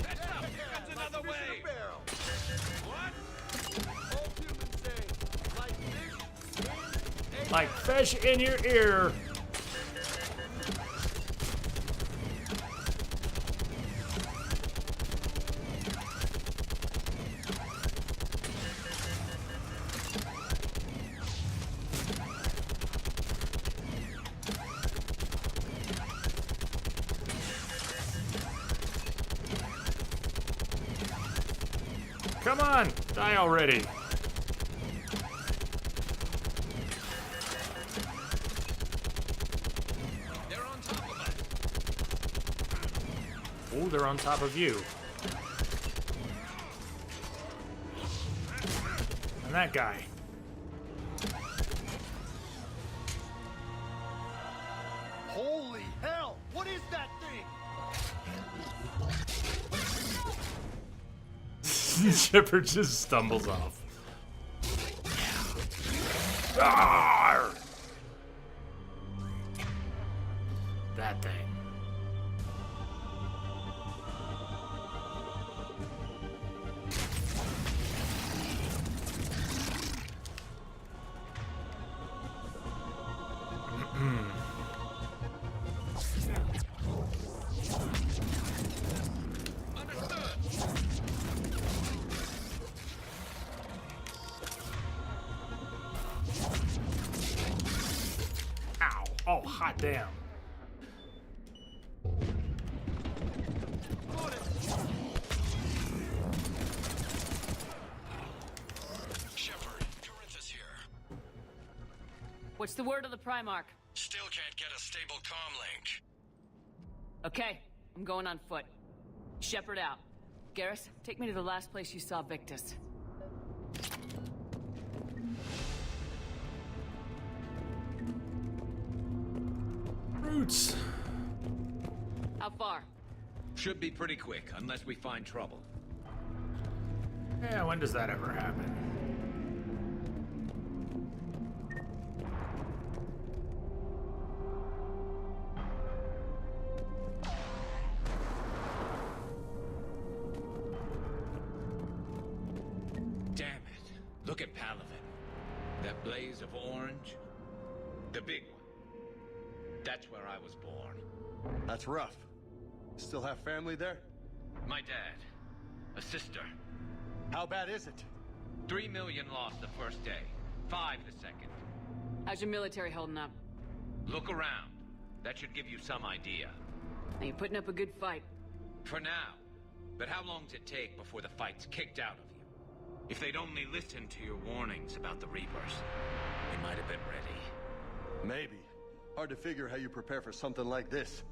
That's another way. What? All humans say, Like fish in your ear. Come on, die already. They're on top of us. Oh, they're on top of you. And that guy. holy hell! What is that thing? Shepard just stumbles off. Arr! That thing. Oh, hot damn. What's the word of the Primarch? Still can't get a stable comm link. Okay, I'm going on foot. Shepard out. Garrus, take me to the last place you saw Victus. Roots. How far? Should be pretty quick, unless we find trouble. Yeah, when does that ever happen? Damn it. Look at Paragon. That blaze of orange. The big one. That's where I was born. That's rough. Still have family there? My dad. A sister. How bad is it? 3 million lost the first day. 5 the second. How's your military holding up? Look around. That should give you some idea. Now you're putting up a good fight. For now. But how long does it take before the fight's kicked out of you? If they'd only listened to your warnings about the Reapers, we might have been ready. Maybe. Hard to figure how you prepare for something like this.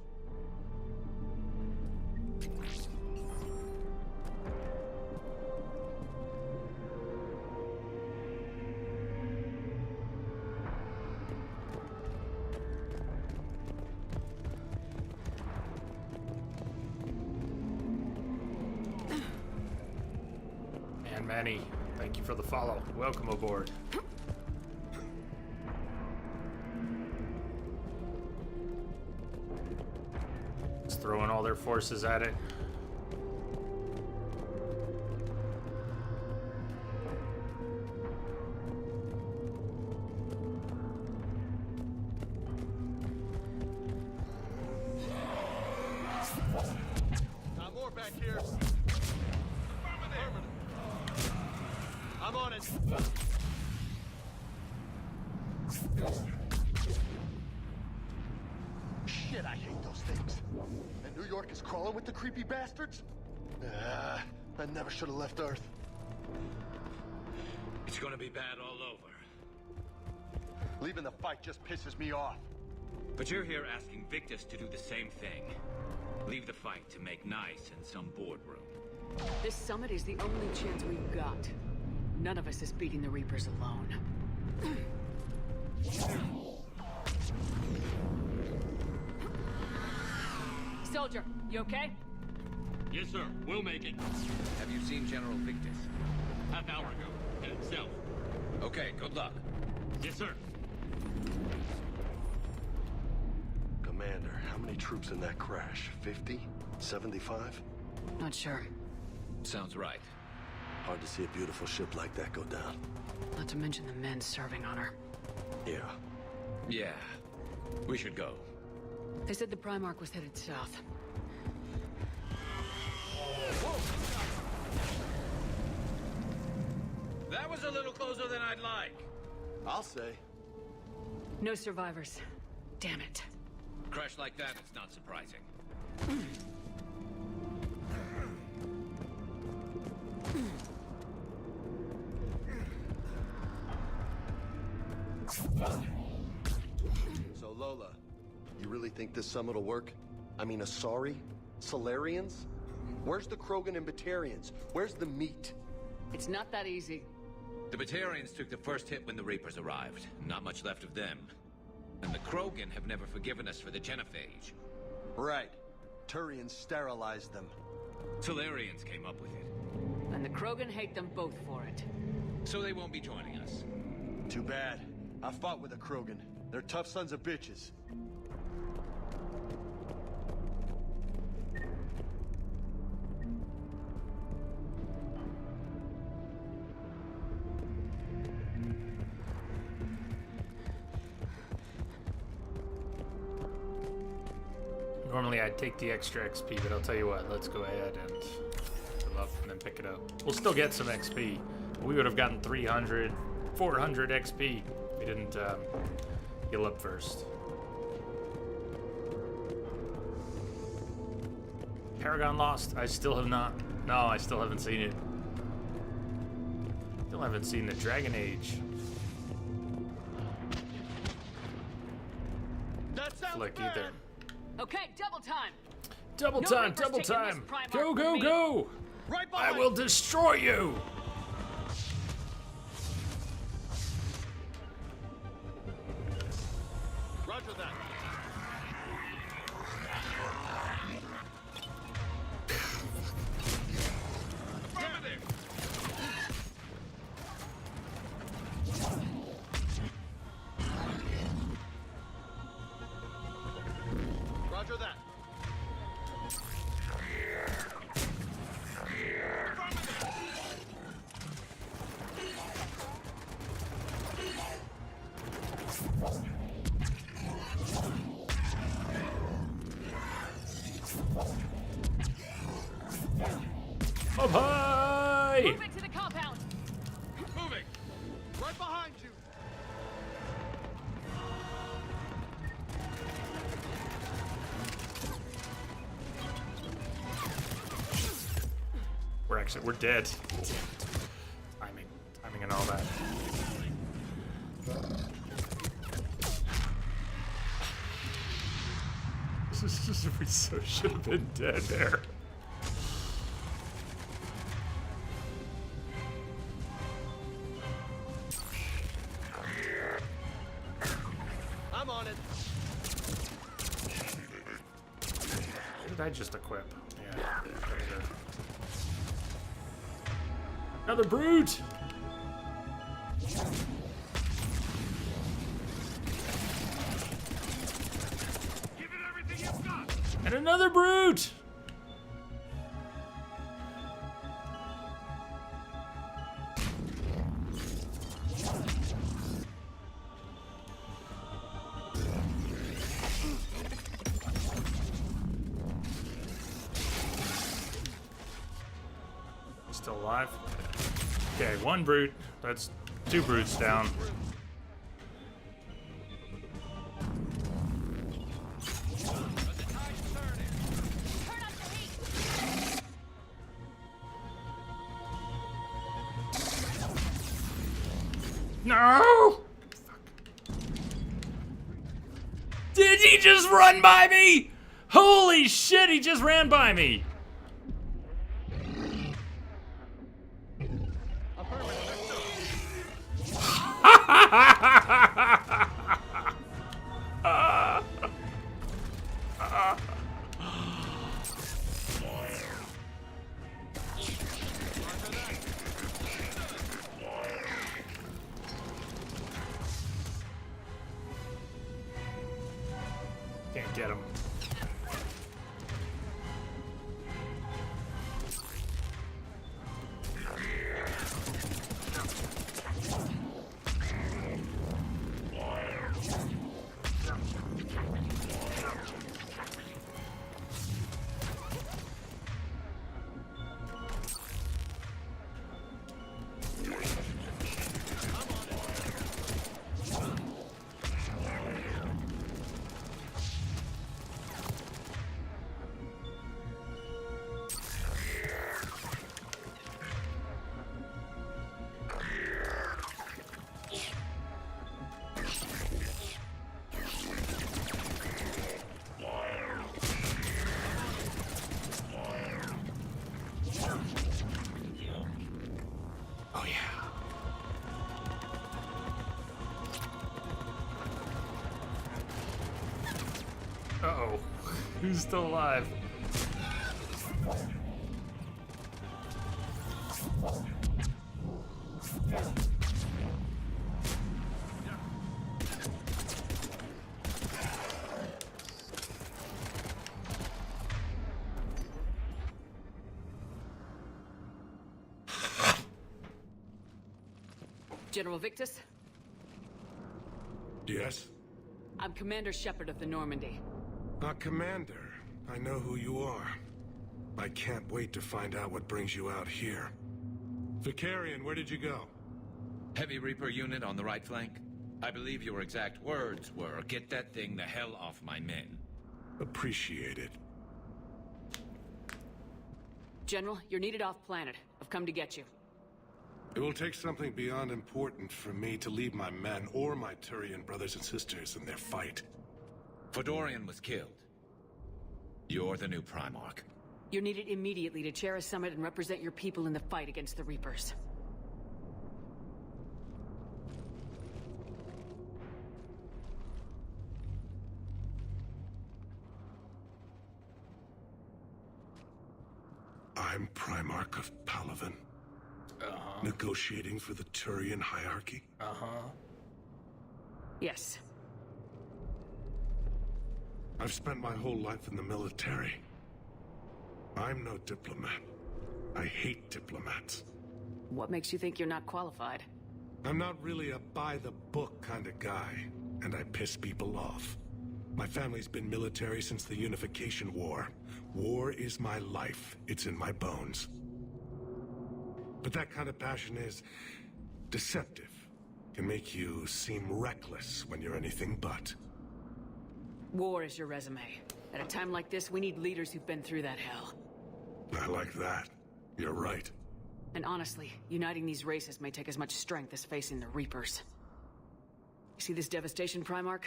And Manny, thank you for the follow. Welcome aboard. Just throwing all their forces at it. Got more back here. I'm on it. Shit, I hate those things. And New York is crawling with the creepy bastards? I never should have left Earth. It's gonna be bad all over. Leaving the fight just pisses me off. But you're here asking Victus to do the same thing. Leave the fight to make nice in some boardroom. This summit is the only chance we've got. None of us is beating the Reapers alone. Soldier, you okay? Yes, sir. We'll make it. Have you seen General Victus? Half hour ago. Headed south. Okay, good luck. Yes, sir. Commander, how many troops in that crash? 50? 75? Not sure. Sounds right. Hard to see a beautiful ship like that go down. Not to mention the men serving on her. Yeah. Yeah. We should go. They said the Primarch was headed south. That was a little closer than I'd like. I'll say. No survivors. Damn it. Crash like that, it's not surprising. So Lola, you really think this summit will work? I mean, Asari? Solarians? Where's the Krogan and Batarians? Where's the meat? It's not that easy. The Batarians took the first hit when the Reapers arrived. Not much left of them. And the Krogan have never forgiven us for the Genophage. Right. Turians sterilized them. Solarians came up with it. And the Krogan hate them both for it. So they won't be joining us. Too bad. I fought with a Krogan. They're tough sons of bitches. Normally I'd take the extra XP, but I'll tell you what, let's go ahead and fill up and then pick it up. We'll still get some XP. We would have gotten 300, 400 XP if we didn't heal up first. Paragon lost? I still have not. No, I still haven't seen it. Still haven't seen the Dragon Age. flick either. Okay, double time. Double No time, Reapers double taking this time. Primark Go, from go, me. go. Right I behind will destroy you. Roger that. Roger that. Up high. Moving to the compound. Moving. Right behind you. We're dead. Timing and all that. We so should have been dead there. I'm on it. What did I just equip? Yeah. Another brute! And another brute! Still alive? Okay, one brute. That's two brutes down. No! Did he just run by me? Holy shit, he just ran by me! Can't get him. Uh-oh. Who's still alive? General Victus? Yes? I'm Commander Shepard of the Normandy. Commander. I know who you are. I can't wait to find out what brings you out here. Vicarian, where did you go? Heavy Reaper unit on the right flank. I believe your exact words were, "Get that thing the hell off my men." Appreciate it. General, you're needed off planet. I've come to get you. It will take something beyond important for me to leave my men or my Turian brothers and sisters in their fight. Fedorian was killed. You're the new Primarch. You're needed immediately to chair a summit and represent your people in the fight against the Reapers. I'm Primarch of Palaven. Negotiating for the Turian hierarchy? Yes. I've spent my whole life in the military. I'm no diplomat. I hate diplomats. What makes you think you're not qualified? I'm not really a by-the-book kind of guy, and I piss people off. My family's been military since the Unification War. War is my life. It's in my bones. But that kind of passion is deceptive. Can make you seem reckless when you're anything but. War is your resume. At a time like this, we need leaders who've been through that hell. I like that. You're right. And honestly, uniting these races may take as much strength as facing the Reapers. You see this devastation, Primarch?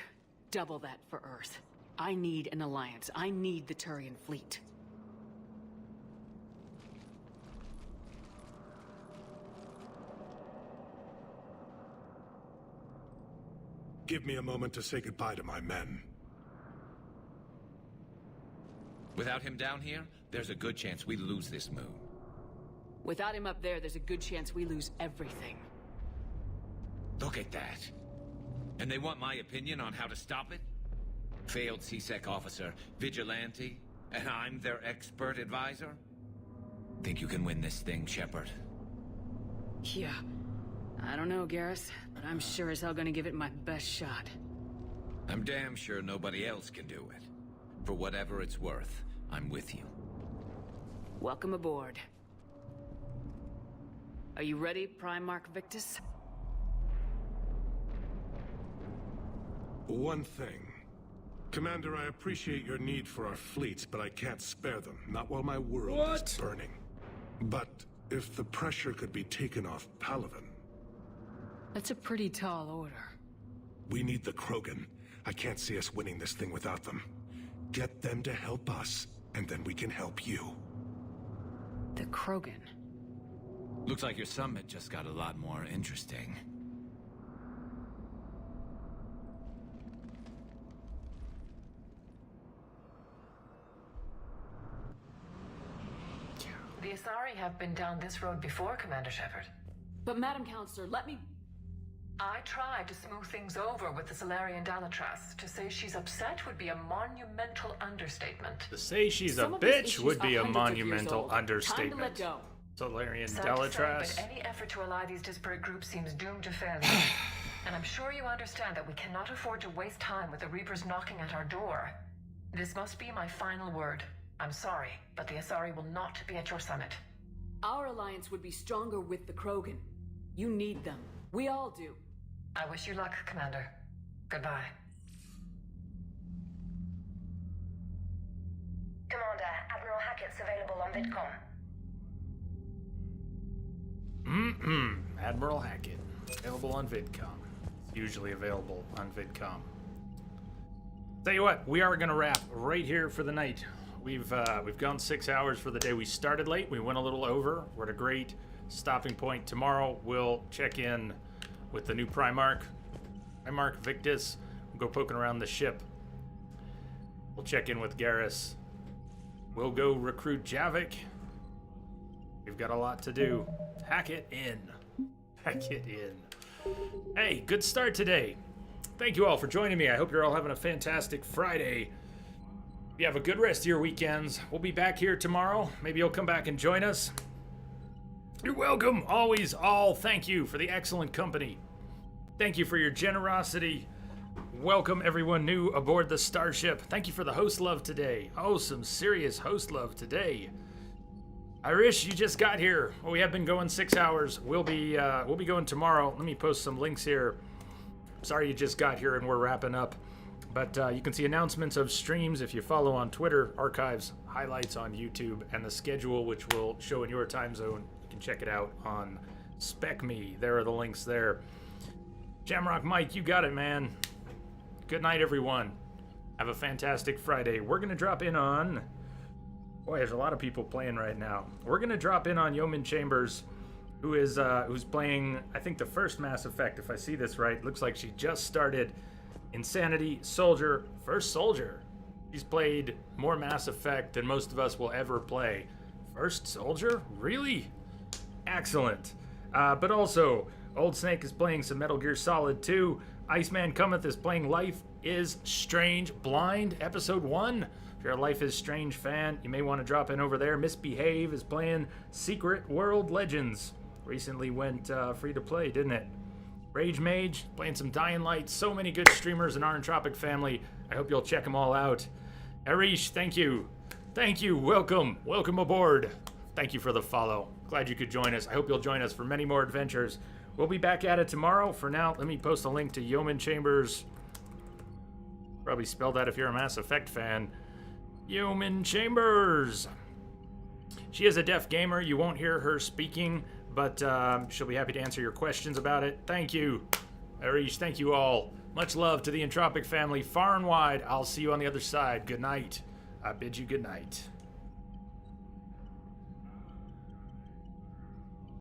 Double that for Earth. I need an alliance. I need the Turian fleet. Give me a moment to say goodbye to my men. Without him down here, there's a good chance we lose this moon. Without him up there, there's a good chance we lose everything. Look at that. And they want my opinion on how to stop it? Failed CSEC officer, vigilante, and I'm their expert advisor? Think you can win this thing, Shepard? Yeah. I don't know, Garrus, but I'm sure as hell gonna give it my best shot. I'm damn sure nobody else can do it. For whatever it's worth, I'm with you. Welcome aboard. Are you ready, Primarch Victus? One thing. Commander, I appreciate your need for our fleets, but I can't spare them. Not while my world is burning. But if the pressure could be taken off Palaven... That's a pretty tall order. We need the Krogan. I can't see us winning this thing without them. Get them to help us, and then we can help you. The Krogan? Looks like your summit just got a lot more interesting. The Asari have been down this road before, Commander Shepard. But Madam Counselor, let me... I tried to smooth things over with the Solarian Dalatrass. To say she's upset would be a monumental understatement. To say she's a bitch would be a monumental understatement. Solarian Dalatrass. But any effort to ally these disparate groups seems doomed to failure. And I'm sure you understand that we cannot afford to waste time with the Reapers knocking at our door. This must be my final word. I'm sorry, but the Asari will not be at your summit. Our alliance would be stronger with the Krogan. You need them. We all do. I wish you luck, Commander. Goodbye. Commander, Admiral Hackett's available on VidCom. Admiral Hackett. Available on VidCom. It's usually available on VidCom. Tell you what, we are going to wrap right here for the night. We've gone 6 hours for the day. We started late. We went a little over. We're at a great stopping point. Tomorrow we'll check in with the new Primarch Victus. We'll go poking around the ship. We'll check in with Garrus. We'll go recruit Javik. We've got a lot to do. Hackett in. Hackett in. Hey, good start today. Thank you all for joining me. I hope you're all having a fantastic Friday. You have a good rest of your weekends. We'll be back here tomorrow. Maybe you'll come back and join us. You're welcome. Always all thank you for the excellent company. Thank you for your generosity. Welcome everyone new aboard the Starship. Thank you for the host love today. Oh, some serious host love today. Irish, you just got here. Well, we have been going 6 hours. We'll be going tomorrow. Let me post some links here. Sorry you just got here and we're wrapping up. But you can see announcements of streams if you follow on Twitter, archives, highlights on YouTube, and the schedule, which will show in your time zone. You can check it out on SpecMe. There are the links there. Shamrock Mike, you got it, man. Good night, everyone. Have a fantastic Friday. We're going to drop in on... Boy, there's a lot of people playing right now. We're going to drop in on Yeoman Chambers, who is who's playing, I think, the first Mass Effect, if I see this right. Looks like she just started Insanity Soldier. First Soldier. She's played more Mass Effect than most of us will ever play. First Soldier? Really? Excellent. But also, Old Snake is playing some Metal Gear Solid 2. Iceman Cometh is playing Life is Strange Blind, Episode 1. If you're a Life is Strange fan, you may want to drop in over there. Misbehave is playing Secret World Legends. Recently went free to play, didn't it? Rage Mage playing some Dying Light. So many good streamers in our Entropic family. I hope you'll check them all out. Arish, thank you. Thank you. Welcome. Welcome aboard. Thank you for the follow. Glad you could join us. I hope you'll join us for many more adventures. We'll be back at it tomorrow. For now, let me post a link to Yeoman Chambers. Probably spell that if you're a Mass Effect fan. Yeoman Chambers. She is a deaf gamer. You won't hear her speaking, but she'll be happy to answer your questions about it. Thank you, Arish. Thank you all. Much love to the Entropic family far and wide. I'll see you on the other side. Good night. I bid you good night.